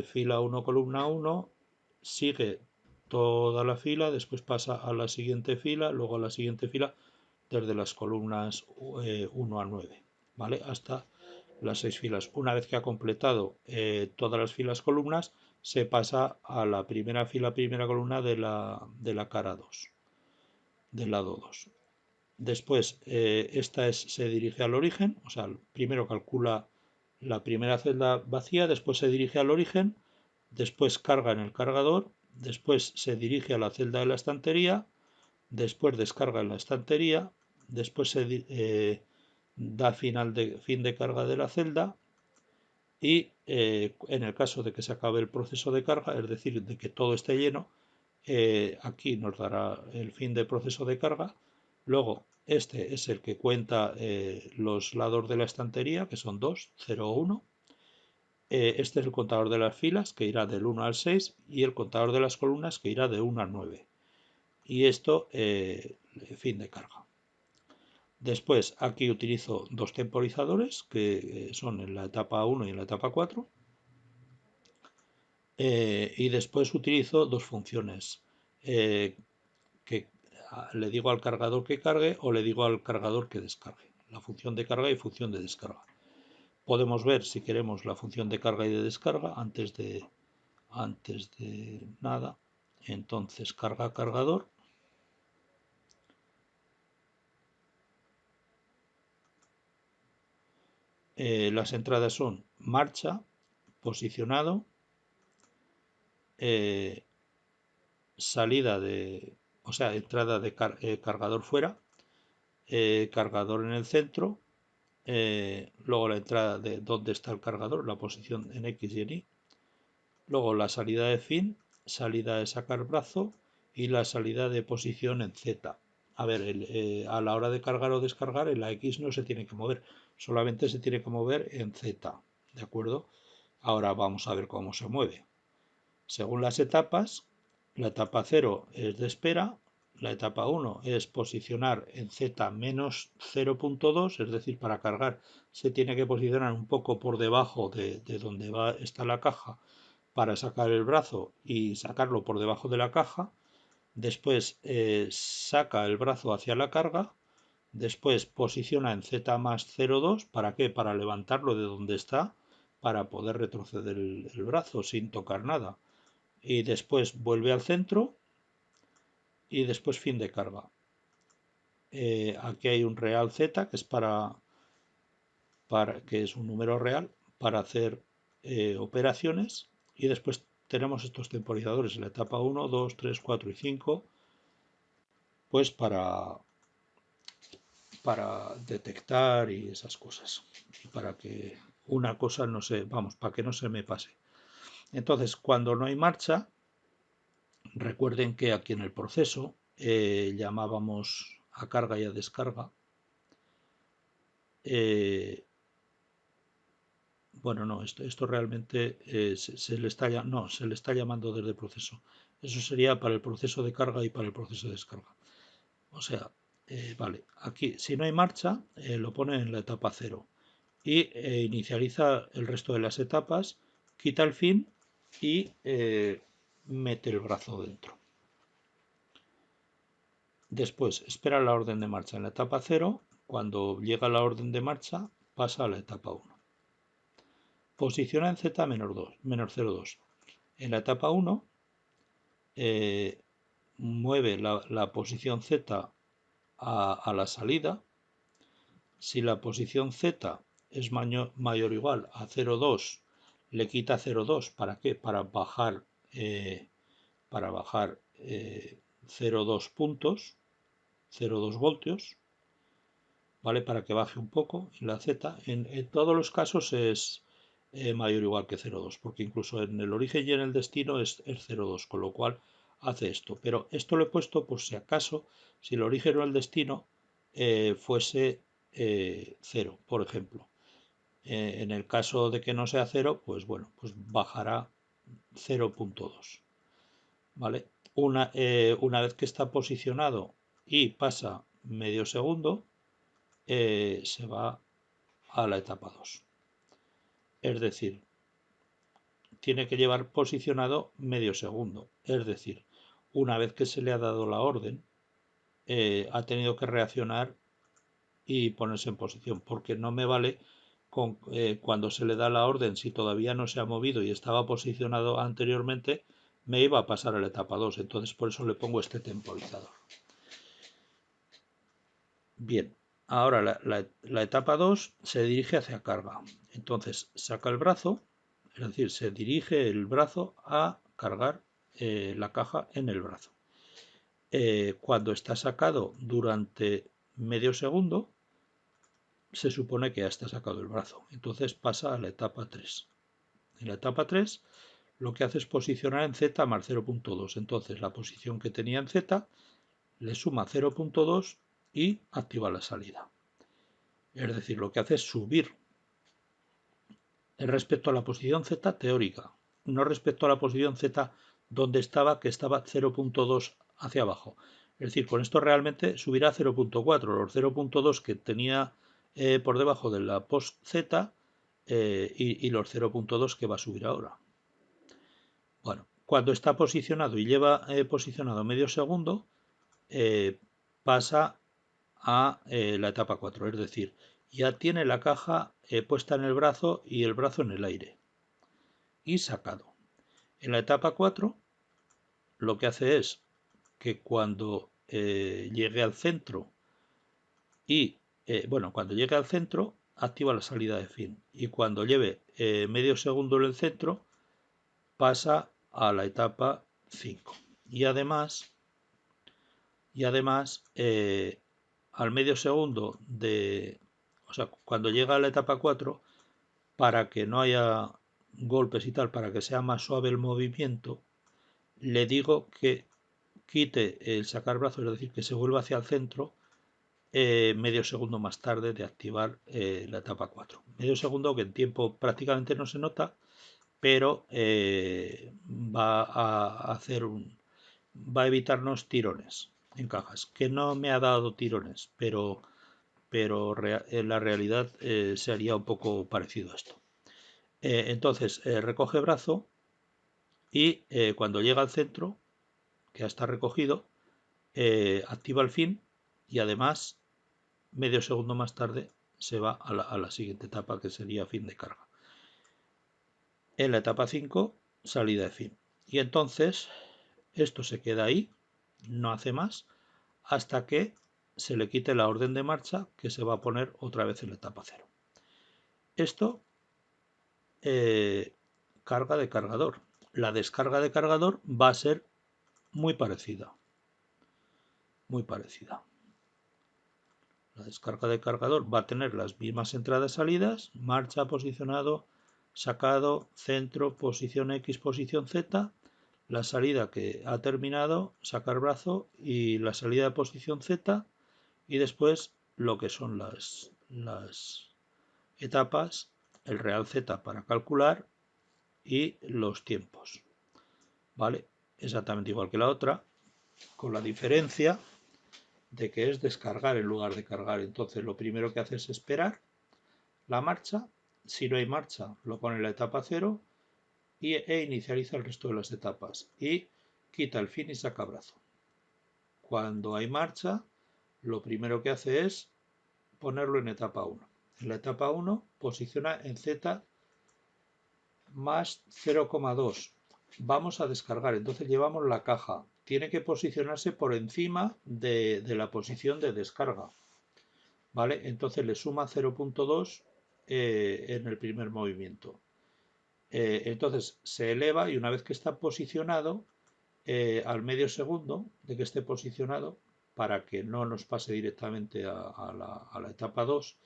fila 1, columna 1, sigue toda la fila, después pasa a la siguiente fila, luego a la siguiente fila, desde las columnas 1 a 9, ¿vale? Hasta las 6 filas. Una vez que ha completado todas las filas columnas, se pasa a la primera fila, primera columna de la cara 2, del lado 2. Después, esta se dirige al origen, o sea, primero calcula la primera celda vacía, después se dirige al origen, después carga en el cargador, después se dirige a la celda de la estantería, después descarga en la estantería, después se da fin de carga de la celda y en el caso de que se acabe el proceso de carga, es decir, de que todo esté lleno, aquí nos dará el fin de proceso de carga. Luego, este es el que cuenta los lados de la estantería, que son 2, 0, 1. Este es el contador de las filas, que irá del 1 al 6, y el contador de las columnas, que irá de 1 al 9. Y esto, fin de carga. Después, aquí utilizo dos temporizadores, que son en la etapa 1 y en la etapa 4. Y después utilizo dos funciones, que le digo al cargador que cargue o le digo al cargador que descargue. La función de carga y función de descarga. Podemos ver si queremos la función de carga y de descarga antes de nada. Entonces carga cargador. las entradas son marcha, posicionado, salida o sea, entrada de cargador fuera, cargador en el centro, luego la entrada de donde está el cargador, la posición en X y en Y, luego la salida de fin, salida de sacar brazo y la salida de posición en Z. A ver, a la hora de cargar o descargar, en la X no se tiene que mover, solamente se tiene que mover en Z, ¿de acuerdo? Ahora vamos a ver cómo se mueve. Según las etapas, la etapa 0 es de espera, la etapa 1 es posicionar en Z menos 0.2, es decir, para cargar se tiene que posicionar un poco por debajo de donde está la caja para sacar el brazo y sacarlo por debajo de la caja. Después saca el brazo hacia la carga. Después posiciona en Z más 0,2. ¿Para qué? Para levantarlo de donde está, para poder retroceder el brazo sin tocar nada. Y después vuelve al centro y después fin de carga. Aquí hay un real Z que es que es un número real para hacer operaciones, y después tenemos estos temporizadores en la etapa 1, 2, 3, 4 y 5, pues para detectar y esas cosas, y para que una cosa no se, vamos, para que no se me pase. Entonces, cuando no hay marcha, recuerden que aquí en el proceso llamábamos a carga y a descarga. Bueno, no, esto realmente se le está llamando desde el proceso. Eso sería para el proceso de carga y para el proceso de descarga. O sea, vale, aquí si no hay marcha, lo pone en la etapa 0 y inicializa el resto de las etapas, quita el fin y mete el brazo dentro. Después espera la orden de marcha en la etapa 0. Cuando llega la orden de marcha, pasa a la etapa 1. Posiciona en Z menos 0,2. En la etapa 1 mueve la posición Z a la salida. Si la posición Z es mayor o igual a 0,2, le quita 0,2. ¿Para qué? Para bajar 0,2 puntos, 0,2 voltios, ¿vale? Para que baje un poco en la Z. En todos los casos es mayor o igual que 0,2, porque incluso en el origen y en el destino es 0,2, con lo cual hace esto. Pero esto lo he puesto por si acaso, si el origen o el destino fuese 0, por ejemplo. En el caso de que no sea 0, pues bueno, pues bajará 0,2. ¿Vale? Una vez que está posicionado y pasa medio segundo, se va a la etapa 2. Es decir, tiene que llevar posicionado medio segundo. Es decir, una vez que se le ha dado la orden, ha tenido que reaccionar y ponerse en posición, porque no me vale cuando se le da la orden, si todavía no se ha movido y estaba posicionado anteriormente, me iba a pasar a la etapa 2. Entonces por eso le pongo este temporizador. Bien, ahora la etapa 2 se dirige hacia carga. Entonces saca el brazo, es decir, se dirige el brazo a cargar la caja en el brazo. Cuando está sacado durante medio segundo, se supone que ya está sacado el brazo. Entonces pasa a la etapa 3. En la etapa 3 lo que hace es posicionar en Z más 0.2. Entonces la posición que tenía en Z le suma 0.2 y activa la salida. Es decir, lo que hace es subir respecto a la posición Z teórica, no respecto a la posición Z donde estaba, que estaba 0.2 hacia abajo. Es decir, con esto realmente subirá 0.4, los 0.2 que tenía por debajo de la post Z y los 0.2 que va a subir ahora. Bueno, cuando está posicionado y lleva posicionado medio segundo, pasa a la etapa 4, es decir, ya tiene la caja puesta en el brazo y el brazo en el aire y sacado. En la etapa 4 lo que hace es que cuando llegue al centro y cuando llegue al centro activa la salida de fin. Y cuando lleve medio segundo en el centro, pasa a la etapa 5. Y además al medio segundo o sea, cuando llega a la etapa 4, para que no haya golpes y tal, para que sea más suave el movimiento, le digo que quite el sacar brazo, es decir, que se vuelva hacia el centro medio segundo más tarde de activar la etapa 4. Medio segundo que en tiempo prácticamente no se nota, pero va a evitarnos tirones en cajas, que no me ha dado tirones, pero en la realidad sería un poco parecido a esto. Entonces recoge brazo y cuando llega al centro, que ya está recogido, activa el fin y además medio segundo más tarde se va a la siguiente etapa, que sería fin de carga. En la etapa 5, salida de fin. Y entonces esto se queda ahí, no hace más, hasta que se le quite la orden de marcha, que se va a poner otra vez en la etapa 0. Esto, carga de cargador. La descarga de cargador va a ser muy parecida. Muy parecida. La descarga de cargador va a tener las mismas entradas y salidas, marcha, posicionado, sacado, centro, posición X, posición Z, la salida que ha terminado, sacar brazo y la salida de posición Z, y después lo que son las etapas, el real Z para calcular y los tiempos. ¿Vale? Exactamente igual que la otra, con la diferencia de que es descargar en lugar de cargar. Entonces lo primero que hace es esperar la marcha. Si no hay marcha, lo pone en la etapa 0 e inicializa el resto de las etapas. Y quita el fin y saca brazo. Cuando hay marcha, lo primero que hace es ponerlo en etapa 1. En la etapa 1 posiciona en Z más 0,2. Vamos a descargar, entonces llevamos la caja. Tiene que posicionarse por encima de la posición de descarga. ¿Vale? Entonces le suma 0,2 en el primer movimiento. Entonces se eleva y una vez que está posicionado, al medio segundo de que esté posicionado, para que no nos pase directamente a la etapa 2,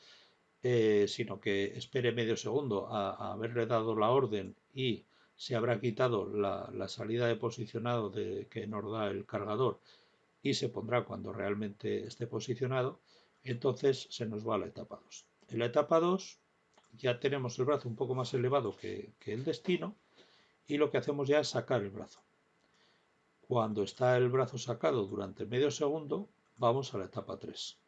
sino que espere medio segundo a haberle dado la orden y se habrá quitado la salida de posicionado que nos da el cargador y se pondrá cuando realmente esté posicionado, entonces se nos va a la etapa 2. En la etapa 2 ya tenemos el brazo un poco más elevado que el destino y lo que hacemos ya es sacar el brazo. Cuando está el brazo sacado durante medio segundo, vamos a la etapa 3.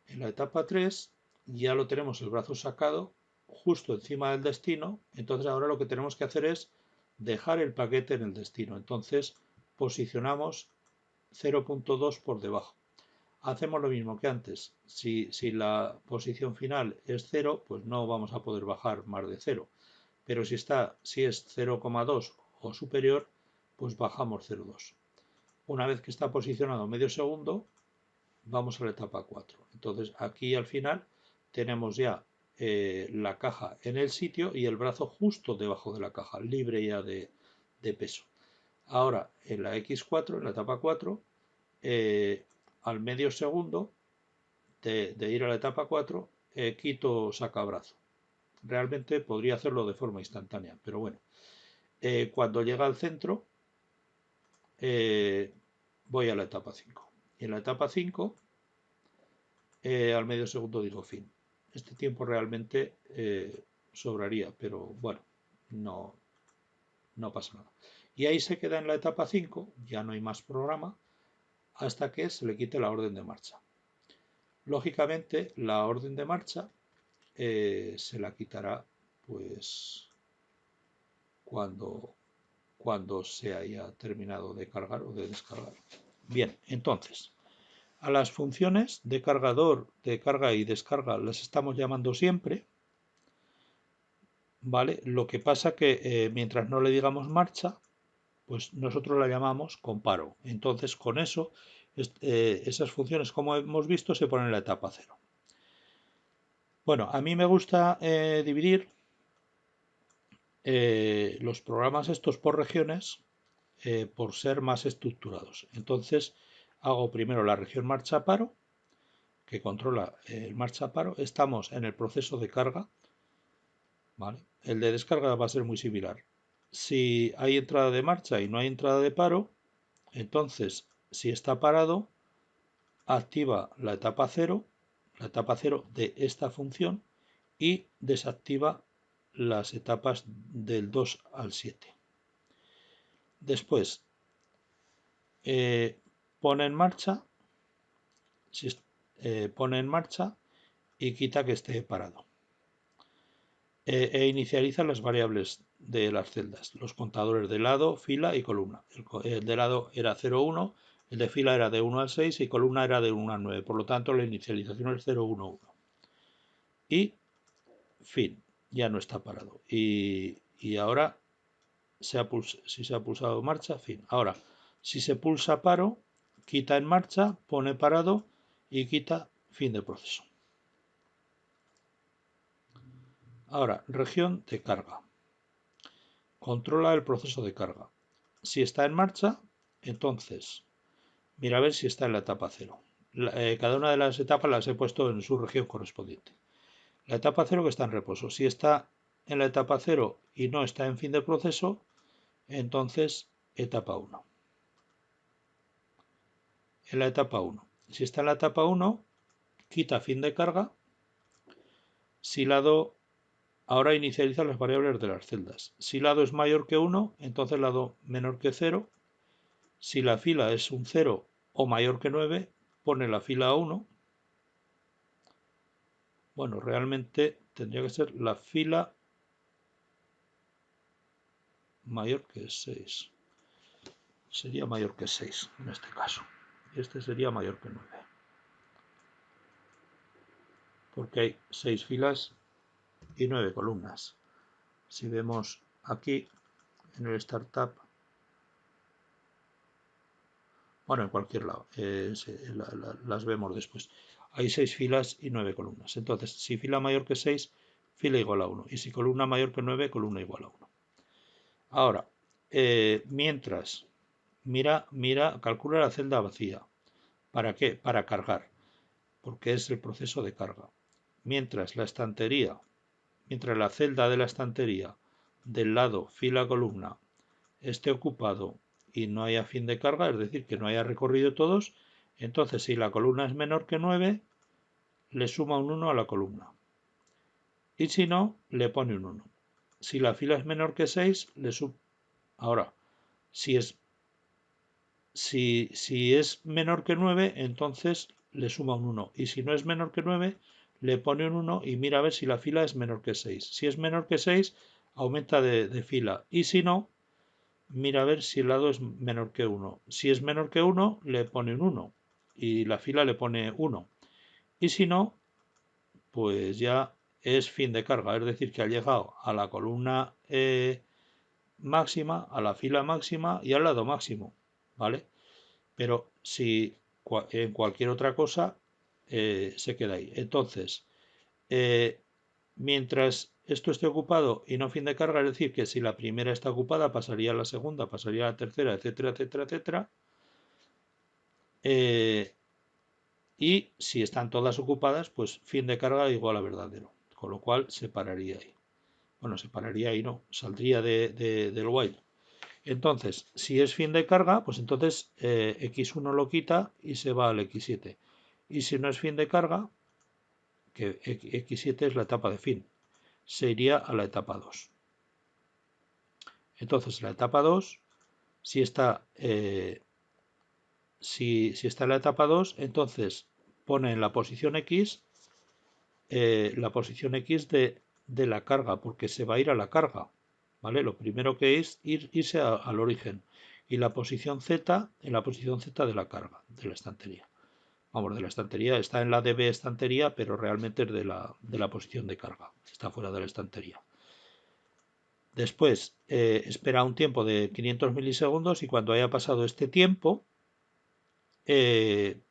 En la etapa 3 ya lo tenemos el brazo sacado justo encima del destino, entonces ahora lo que tenemos que hacer es dejar el paquete en el destino. Entonces posicionamos 0,2 por debajo. Hacemos lo mismo que antes. Si la posición final es 0, pues no vamos a poder bajar más de 0. Pero si es 0,2 o superior, pues bajamos 0,2. Una vez que está posicionado medio segundo, vamos a la etapa 4. Entonces aquí al final tenemos ya la caja en el sitio y el brazo justo debajo de la caja, libre ya de peso. Ahora en la X4, en la etapa 4, al medio segundo de ir a la etapa 4, quito sacabrazo. Realmente podría hacerlo de forma instantánea, pero bueno. Cuando llega al centro, voy a la etapa 5. Y en la etapa 5, al medio segundo digo fin. Este tiempo realmente sobraría, pero bueno, no pasa nada. Y ahí se queda en la etapa 5, ya no hay más programa, hasta que se le quite la orden de marcha. Lógicamente, la orden de marcha se la quitará pues cuando se haya terminado de cargar o de descargar. Bien, entonces, a las funciones de cargador, de carga y descarga las estamos llamando siempre, ¿vale? Lo que pasa que mientras no le digamos marcha, pues nosotros la llamamos comparo. Entonces, con eso, esas funciones, como hemos visto, se ponen en la etapa 0. Bueno, a mí me gusta dividir los programas estos por regiones por ser más estructurados. Entonces hago primero la región marcha paro, que controla el marcha paro. Estamos en el proceso de carga, ¿vale? El de descarga va a ser muy similar. Si hay entrada de marcha y no hay entrada de paro, entonces si está parado, activa la etapa 0 de esta función, y desactiva las etapas del 2 al 7. Después pone en marcha, pone en marcha y quita que esté parado. E inicializa las variables de las celdas, los contadores de lado, fila y columna. El de lado era 0, 1, el de fila era de 1 al 6 y columna era de 1 al 9. Por lo tanto, la inicialización es 0, 1, 1. Y fin, ya no está parado. Y ahora, si se ha pulsado marcha, fin. Ahora, si se pulsa paro, quita en marcha, pone parado y quita fin de proceso. Ahora, región de carga. Controla el proceso de carga. Si está en marcha, entonces mira a ver si está en la etapa 0. Cada una de las etapas las he puesto en su región correspondiente. La etapa 0 que está en reposo. Si está en la etapa 0 y no está en fin de proceso, entonces etapa 1. En la etapa 1. Si está en la etapa 1, quita fin de carga. Si lado ahora inicializa las variables de las celdas. Si lado es mayor que 1, entonces lado menor que 0. Si la fila es un 0 o mayor que 9, pone la fila a 1. Bueno, realmente tendría que ser la fila mayor que 6. Sería mayor que 6 en este caso. Este sería mayor que 9. Porque hay 6 filas y 9 columnas. Si vemos aquí en el startup, bueno, en cualquier lado, las vemos después. Hay 6 filas y 9 columnas. Entonces, si fila mayor que 6, fila igual a 1. Y si columna mayor que 9, columna igual a 1. Ahora, mientras, calcula la celda vacía. ¿Para qué? Para cargar, porque es el proceso de carga. Mientras la celda de la estantería del lado fila-columna esté ocupado y no haya fin de carga, es decir, que no haya recorrido todos, entonces si la columna es menor que 9, le suma un 1 a la columna. Y si no, le pone un 1. Si la fila es menor que 6, le suma. Ahora, si es menor que 9, entonces le suma un 1. Y si no es menor que 9, le pone un 1 y mira a ver si la fila es menor que 6. Si es menor que 6, aumenta de fila. Y si no, mira a ver si el lado es menor que 1. Si es menor que 1, le pone un 1 y la fila le pone 1. Y si no, pues ya es fin de carga, es decir, que ha llegado a la columna máxima, a la fila máxima y al lado máximo, ¿vale? Pero si en cualquier otra cosa se queda ahí. Entonces, mientras esto esté ocupado y no fin de carga, es decir, que si la primera está ocupada pasaría a la segunda, pasaría a la tercera, etcétera, etcétera, etcétera. Y si están todas ocupadas, pues fin de carga igual a verdadero, con lo cual se pararía ahí. Bueno, se pararía ahí, no, saldría del while. Entonces, si es fin de carga, pues entonces X1 lo quita y se va al X7. Y si no es fin de carga, que X7 es la etapa de fin, se iría a la etapa 2. Entonces, la etapa 2, si está, si está en la etapa 2, entonces pone en la posición X de la carga, porque se va a ir a la carga, ¿vale? Lo primero que es irse al origen. Y la posición Z en la posición Z de la carga, de la estantería. Vamos, de la estantería, está en la DB estantería, pero realmente es de la posición de carga, está fuera de la estantería. Después espera un tiempo de 500 milisegundos y cuando haya pasado este tiempo se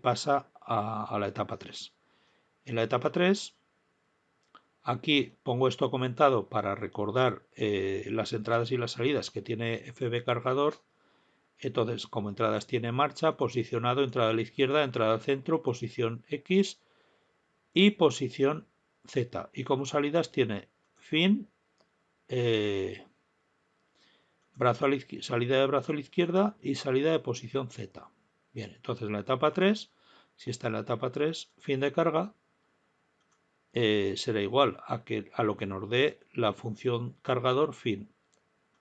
pasa a la etapa 3. En la etapa 3, aquí pongo esto comentado para recordar las entradas y las salidas que tiene FB cargador. Entonces, como entradas tiene marcha, posicionado, entrada a la izquierda, entrada al centro, posición X y posición Z. Y como salidas tiene fin, salida de brazo a la izquierda y salida de posición Z. Bien, entonces en la etapa 3, si está en la etapa 3, fin de carga, será igual a lo que nos dé la función cargador fin.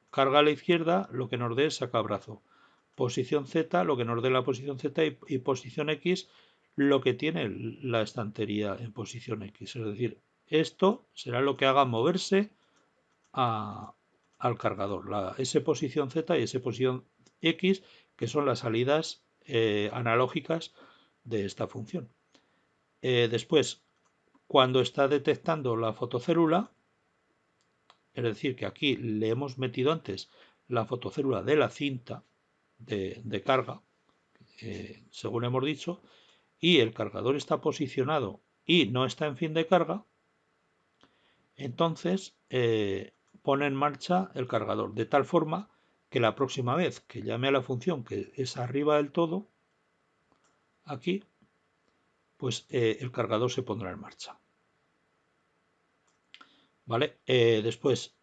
Carga a la izquierda, lo que nos dé saca brazo. Posición Z, lo que nos dé la posición Z y posición X, lo que tiene la estantería en posición X. Es decir, esto será lo que haga moverse al cargador. S posición Z y S posición X, que son las salidas analógicas de esta función. Después, cuando está detectando la fotocélula, es decir, que aquí le hemos metido antes la fotocélula de la cinta de carga, según hemos dicho, y el cargador está posicionado y no está en fin de carga, entonces pone en marcha el cargador, de tal forma que la próxima vez que llame a la función que es arriba del todo, aquí, pues el cargador se pondrá en marcha. ¿Vale? Después,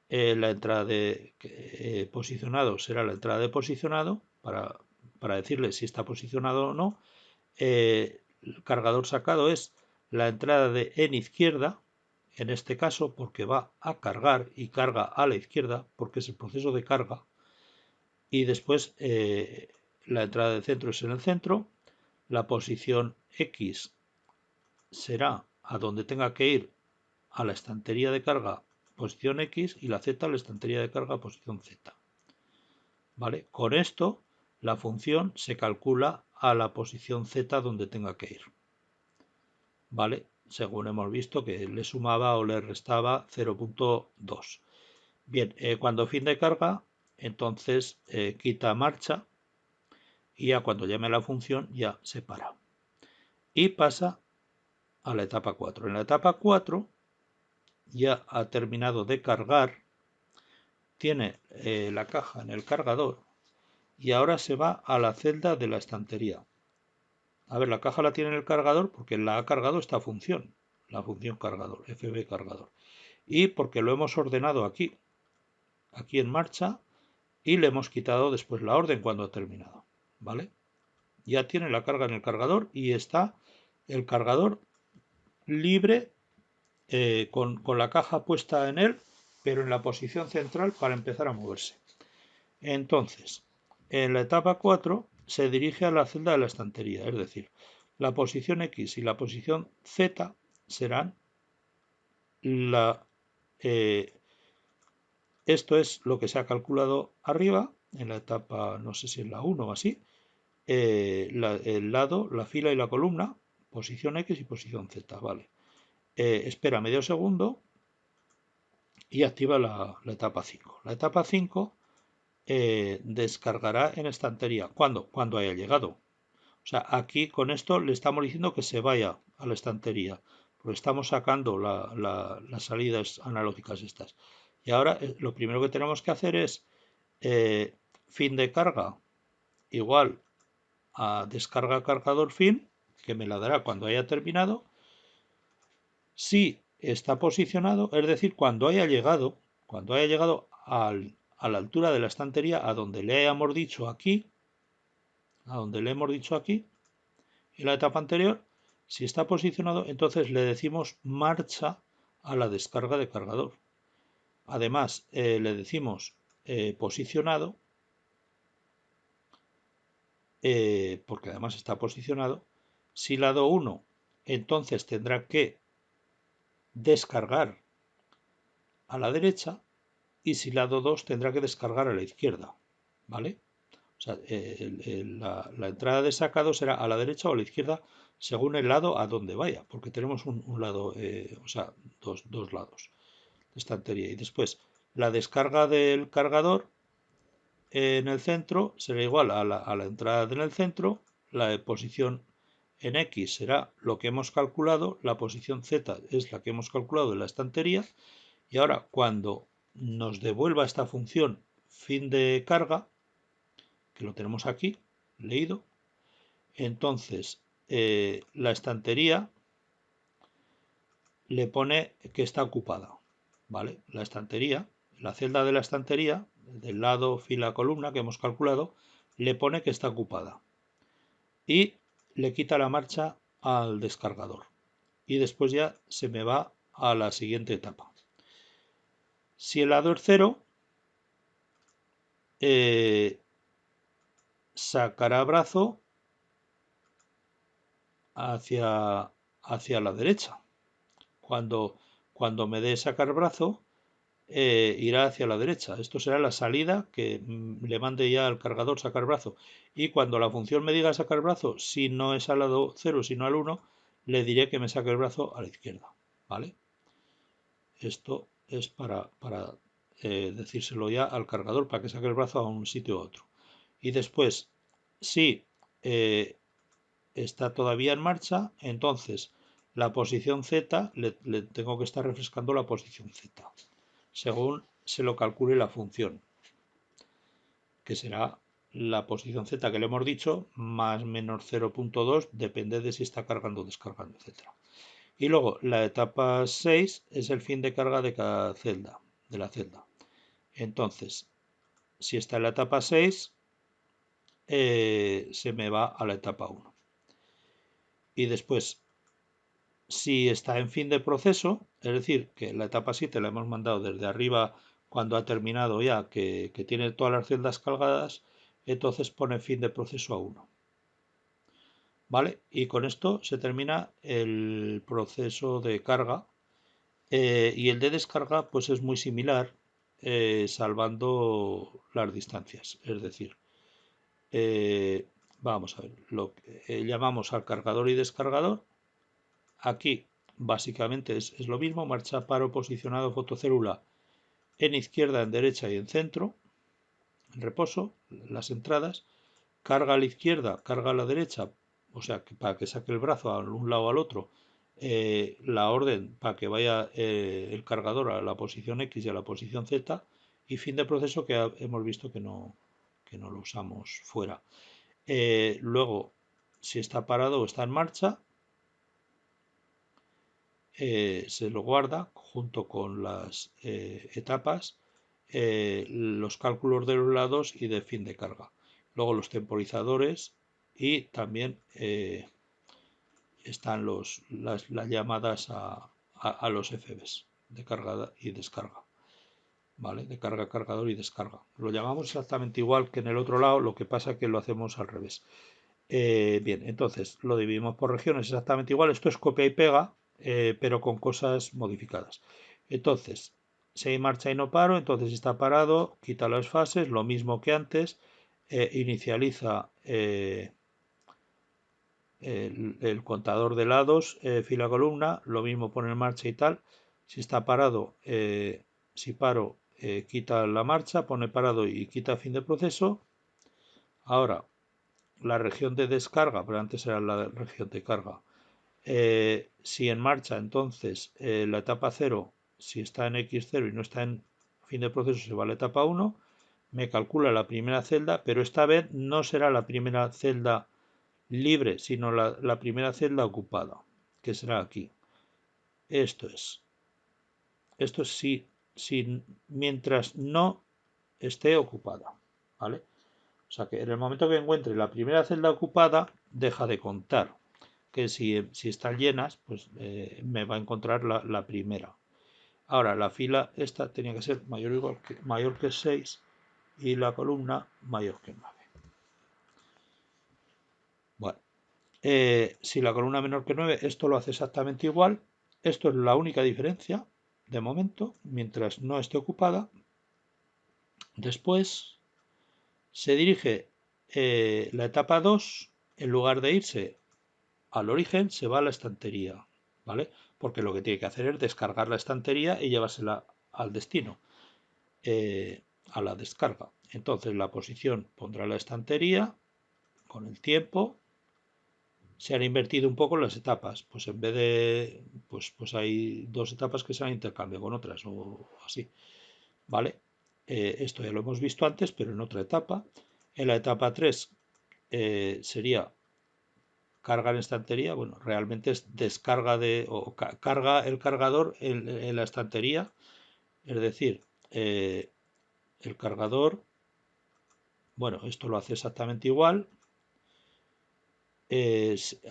la entrada de posicionado será la entrada de posicionado para decirle si está posicionado o no. El cargador sacado es la entrada de en izquierda, en este caso porque va a cargar y carga a la izquierda porque es el proceso de carga. Y después la entrada de centro es en el centro. La posición X será a donde tenga que ir a la estantería de carga posición X y la Z a la estantería de carga posición Z. ¿Vale? Con esto la función se calcula a la posición Z donde tenga que ir. ¿Vale? Según hemos visto que le sumaba o le restaba 0.2. Bien, cuando fin de carga, entonces quita marcha y ya cuando llame a la función ya se para. Y pasa a la etapa 4. En la etapa 4 ya ha terminado de cargar, tiene la caja en el cargador y ahora se va a la celda de la estantería. A ver, la caja la tiene en el cargador porque la ha cargado esta función, la función cargador, FB cargador. Y porque lo hemos ordenado aquí en marcha, y le hemos quitado después la orden cuando ha terminado. ¿Vale? Ya tiene la carga en el cargador y está el cargador libre con la caja puesta en él, pero en la posición central para empezar a moverse. Entonces, en la etapa 4 se dirige a la celda de la estantería, es decir, la posición X y la posición Z serán esto es lo que se ha calculado arriba, en la etapa, no sé si en la 1 o así, el lado, la fila y la columna, posición X y posición Z, ¿vale? Espera medio segundo y activa la etapa 5. La etapa 5 descargará en estantería. ¿Cuándo? Cuando haya llegado. O sea, aquí con esto le estamos diciendo que se vaya a la estantería, porque estamos sacando las salidas analógicas estas. Y ahora lo primero que tenemos que hacer es fin de carga igual a descarga cargador fin, que me la dará cuando haya terminado. Si está posicionado, es decir, cuando haya llegado a la altura de la estantería, a donde le hayamos dicho aquí, en la etapa anterior, si está posicionado, entonces le decimos marcha a la descarga de cargador. Además, le decimos posicionado, porque además está posicionado. Si lado 1, entonces tendrá que descargar a la derecha, y si lado 2 tendrá que descargar a la izquierda, ¿vale? O sea, la entrada de sacado será a la derecha o a la izquierda según el lado a donde vaya, porque tenemos un lado, o sea, dos lados de estantería. Y después la descarga del cargador en el centro será igual a la entrada en el centro, la de posición en X será lo que hemos calculado, la posición Z es la que hemos calculado en la estantería, y ahora cuando nos devuelva esta función fin de carga, que lo tenemos aquí, leído, entonces la estantería le pone que está ocupada, ¿vale? La estantería, la celda de la estantería, del lado fila columna que hemos calculado, le pone que está ocupada y le quita la marcha al descargador y después ya se me va a la siguiente etapa. Si el lado es 0, sacará brazo hacia la derecha. Cuando me dé sacar brazo, irá hacia la derecha. Esto será la salida que le mande ya al cargador sacar brazo. Y cuando la función me diga sacar brazo, si no es al lado 0, sino al 1, le diré que me saque el brazo a la izquierda. ¿Vale? Esto es para decírselo ya al cargador para que saque el brazo a un sitio u otro. Y después, si está todavía en marcha, entonces la posición Z le tengo que estar refrescando la posición Z según se lo calcule la función, que será la posición Z que le hemos dicho más menos 0.2, depende de si está cargando o descargando, etc. Y luego la etapa 6 es el fin de carga de cada celda, de la celda. Entonces, si está en la etapa 6, se me va a la etapa 1. Y después, si está en fin de proceso, es decir, que la etapa 7 la hemos mandado desde arriba cuando ha terminado ya, que tiene todas las celdas cargadas, entonces pone fin de proceso a 1. ¿Vale? Y con esto se termina el proceso de carga. Y el de descarga pues es muy similar, salvando las distancias. Es decir, vamos a ver, lo que llamamos al cargador y descargador. Aquí básicamente es lo mismo, marcha paro posicionado fotocélula en izquierda, en derecha y en centro, en reposo, las entradas, carga a la izquierda, carga a la derecha, o sea, que para que saque el brazo a un lado o al otro, la orden para que vaya el cargador a la posición X y a la posición Z, y fin de proceso que hemos visto que no lo usamos fuera. Luego, si está parado o está en marcha, se lo guarda junto con las etapas, los cálculos de los lados y de fin de carga. Luego los temporizadores y también están las llamadas a los FBs de carga y descarga. ¿Vale? De carga, cargador y descarga. Lo llamamos exactamente igual que en el otro lado, lo que pasa que lo hacemos al revés. Bien, entonces lo dividimos por regiones exactamente igual. Esto es copia y pega, pero con cosas modificadas. Entonces, si hay marcha y no paro, entonces está parado, quita las fases, lo mismo que antes, inicializa el contador de lados, fila columna, lo mismo pone en marcha y tal. Si está parado, si paro, quita la marcha, pone parado y quita fin de proceso. Ahora, la región de descarga, pero antes era la región de carga. Si en marcha, entonces la etapa 0, si está en X0 y no está en fin de proceso, se va a la etapa 1. Me calcula la primera celda, pero esta vez no será la primera celda libre, sino la primera celda ocupada, que será aquí. Esto es si mientras no esté ocupada, ¿vale? O sea que en el momento que encuentre la primera celda ocupada, deja de contar. Que si están llenas, pues me va a encontrar la primera. Ahora, la fila esta tenía que ser mayor que 6 y la columna mayor que 9. Bueno, si la columna menor que 9, esto lo hace exactamente igual. Esto es la única diferencia de momento, mientras no esté ocupada. Después se dirige la etapa 2, en lugar de irse al origen, se va a la estantería, ¿vale? Porque lo que tiene que hacer es descargar la estantería y llevársela al destino, a la descarga. Entonces la posición pondrá la estantería con el tiempo, se han invertido un poco las etapas. Pues en vez de, pues hay dos etapas que se han intercambiado con otras o así. ¿Vale? Esto ya lo hemos visto antes, pero en otra etapa. En la etapa 3 sería carga en estantería. Bueno, realmente es descarga carga el cargador en la estantería. Es decir, el cargador, bueno, esto lo hace exactamente igual.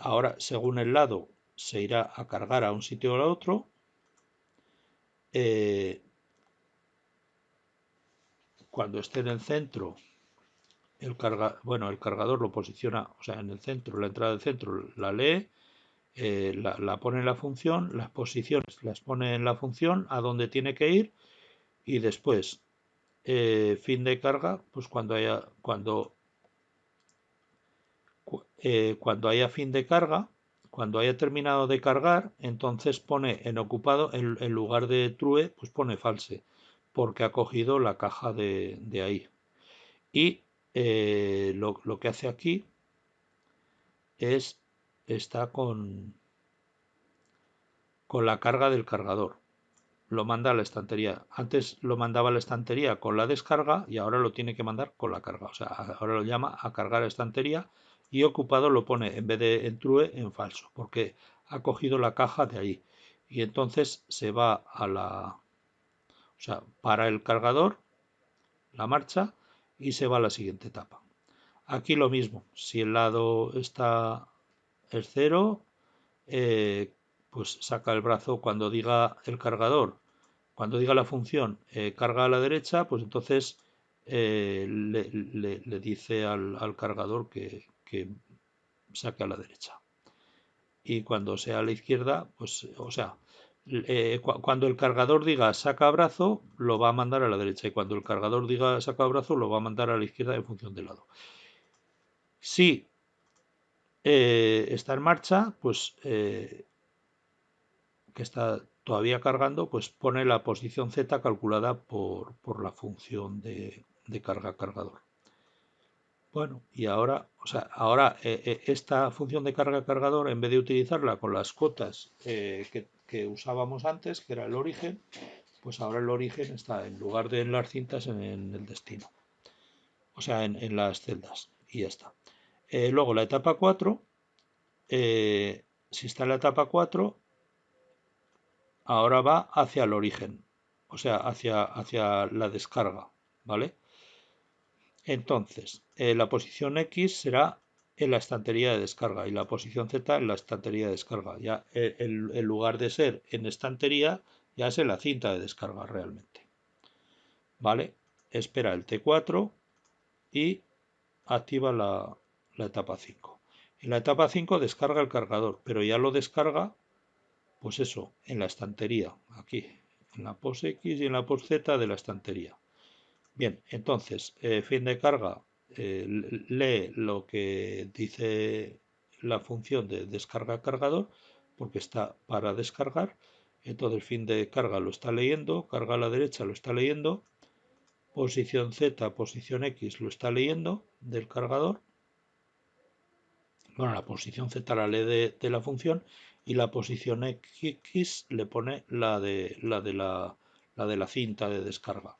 Ahora, según el lado, se irá a cargar a un sitio o a otro. Cuando esté en el centro, el cargador lo posiciona, o sea, en el centro, la entrada del centro la lee, la pone en la función, las posiciones las pone en la función a donde tiene que ir y después, fin de carga, pues cuando haya fin de carga, cuando haya terminado de cargar, entonces pone en ocupado, en lugar de true, pues pone false, porque ha cogido la caja de ahí. Y lo que hace aquí está con la carga del cargador. Lo manda a la estantería. Antes lo mandaba a la estantería con la descarga y ahora lo tiene que mandar con la carga. O sea, ahora lo llama a cargar la estantería y ocupado lo pone en vez de en true en falso, porque ha cogido la caja de ahí. Y entonces se va o sea, para el cargador, la marcha, y se va a la siguiente etapa. Aquí lo mismo. Si el lado está el 0, pues saca el brazo cuando diga el cargador. Cuando diga la función carga a la derecha, pues entonces le dice al cargador que saque a la derecha. Y cuando sea a la izquierda, pues, o sea, cuando el cargador diga saca brazo, lo va a mandar a la derecha. Y cuando el cargador diga saca brazo, lo va a mandar a la izquierda en función del lado. Si está en marcha, pues que está todavía cargando, pues pone la posición Z calculada por la función de carga cargador. Bueno, y ahora, o sea, ahora esta función de carga cargador, en vez de utilizarla con las cotas que usábamos antes, que era el origen, pues ahora el origen está en lugar de en las cintas en el destino. O sea, en las celdas. Y ya está. Luego la etapa 4, si está en la etapa 4, ahora va hacia el origen, o sea, hacia la descarga, ¿vale? Entonces, la posición X será en la estantería de descarga y la posición Z en la estantería de descarga. Ya en lugar de ser en estantería, ya es en la cinta de descarga realmente. ¿Vale? Espera el T4 y activa la etapa 5. En la etapa 5 descarga el cargador, pero ya lo descarga, pues eso, en la estantería, aquí, en la pos X y en la pos Z de la estantería. Bien, entonces, fin de carga, lee lo que dice la función de descarga cargador, porque está para descargar. Entonces, fin de carga lo está leyendo, carga a la derecha lo está leyendo, posición Z, posición X lo está leyendo del cargador. Bueno, la posición Z la lee de la función y la posición X le pone la de la cinta de descarga.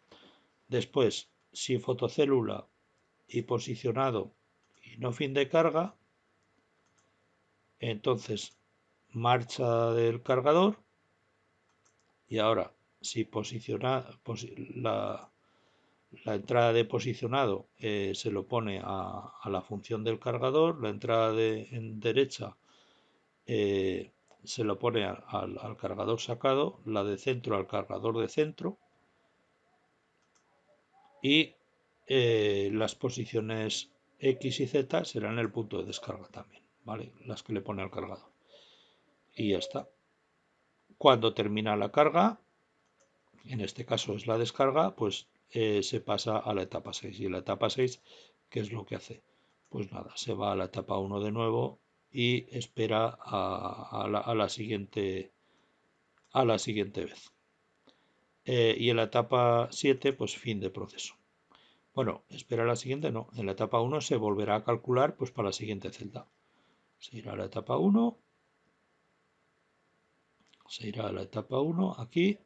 Después, si fotocélula y posicionado y no fin de carga, entonces marcha del cargador y ahora si la entrada de posicionado se lo pone a la función del cargador, la entrada en derecha se lo pone al cargador sacado, la de centro al cargador de centro y las posiciones X y Z serán el punto de descarga también, ¿vale? Las que le pone al cargador. Y ya está. Cuando termina la carga, en este caso es la descarga, pues se pasa a la etapa 6. Y la etapa 6, ¿qué es lo que hace? Pues nada, se va a la etapa 1 de nuevo y espera a la siguiente vez. Y en la etapa 7, pues fin de proceso. Bueno, espera la siguiente, no. En la etapa 1 se volverá a calcular pues para la siguiente celda. Se irá a la etapa 1. Se irá a la etapa 1 aquí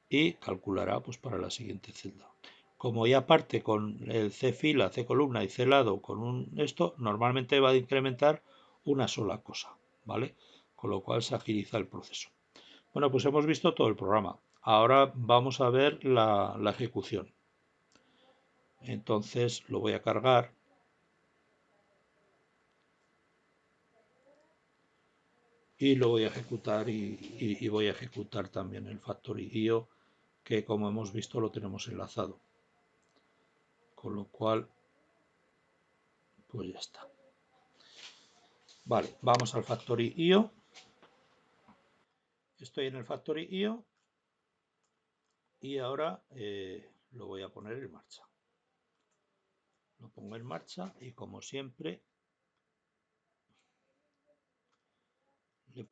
y calculará pues para la siguiente celda. Como ya parte con el C fila, C columna y C lado con esto, normalmente va a incrementar una sola cosa, ¿vale? Con lo cual se agiliza el proceso. Bueno, pues hemos visto todo el programa. Ahora vamos a ver la ejecución. Entonces lo voy a cargar. Y lo voy a ejecutar y voy a ejecutar también el Factory.io, que como hemos visto lo tenemos enlazado. Con lo cual, pues ya está. Vale, vamos al Factory.io. Estoy en el Factory.io y ahora lo voy a poner en marcha. Lo pongo en marcha y como siempre le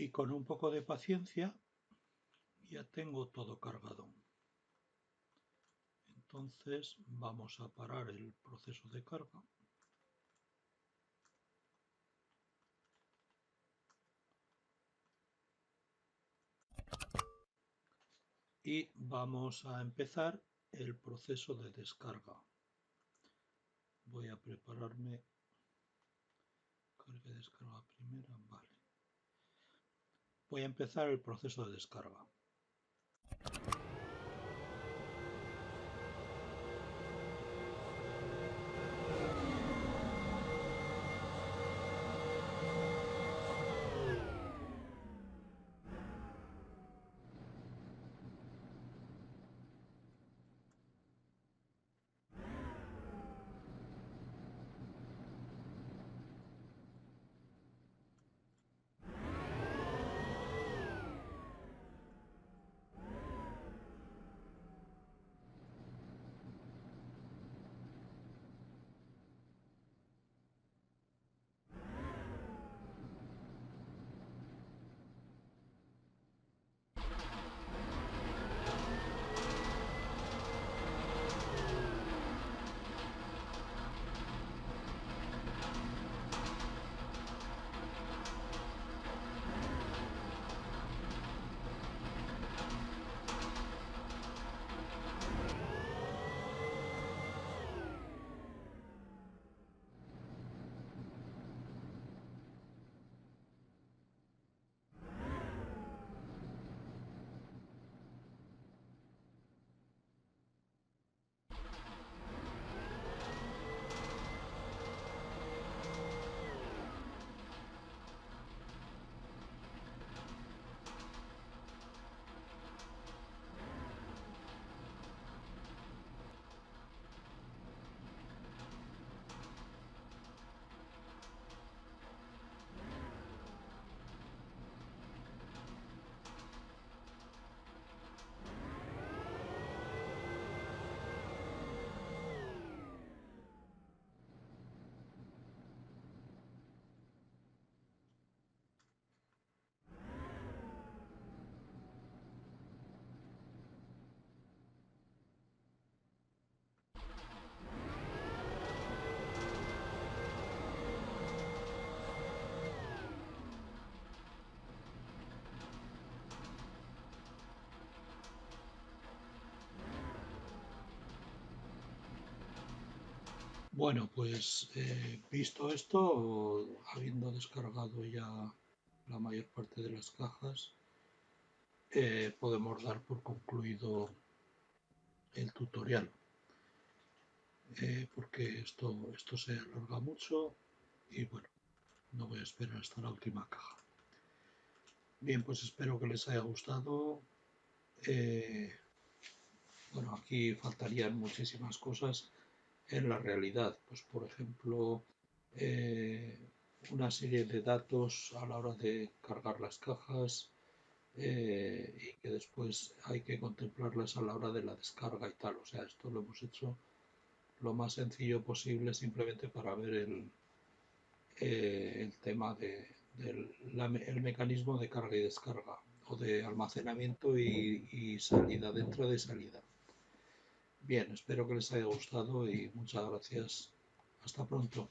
Y con un poco de paciencia ya tengo todo cargado. Entonces vamos a parar el proceso de carga. Y vamos a empezar el proceso de descarga. Voy a prepararme. Carga y descarga primera, vale. Voy a empezar el proceso de descarga. Bueno, pues visto esto, habiendo descargado ya la mayor parte de las cajas, podemos dar por concluido el tutorial, porque esto se alarga mucho y bueno, no voy a esperar hasta la última caja. Bien, pues espero que les haya gustado. Bueno, aquí faltarían muchísimas cosas en la realidad, pues por ejemplo, eh, una serie de datos a la hora de cargar las cajas, y que después hay que contemplarlas a la hora de la descarga y tal. O sea, esto lo hemos hecho lo más sencillo posible simplemente para ver el tema el mecanismo de carga y descarga o de almacenamiento y salida dentro de salida. Bien, espero que les haya gustado y muchas gracias. Hasta pronto.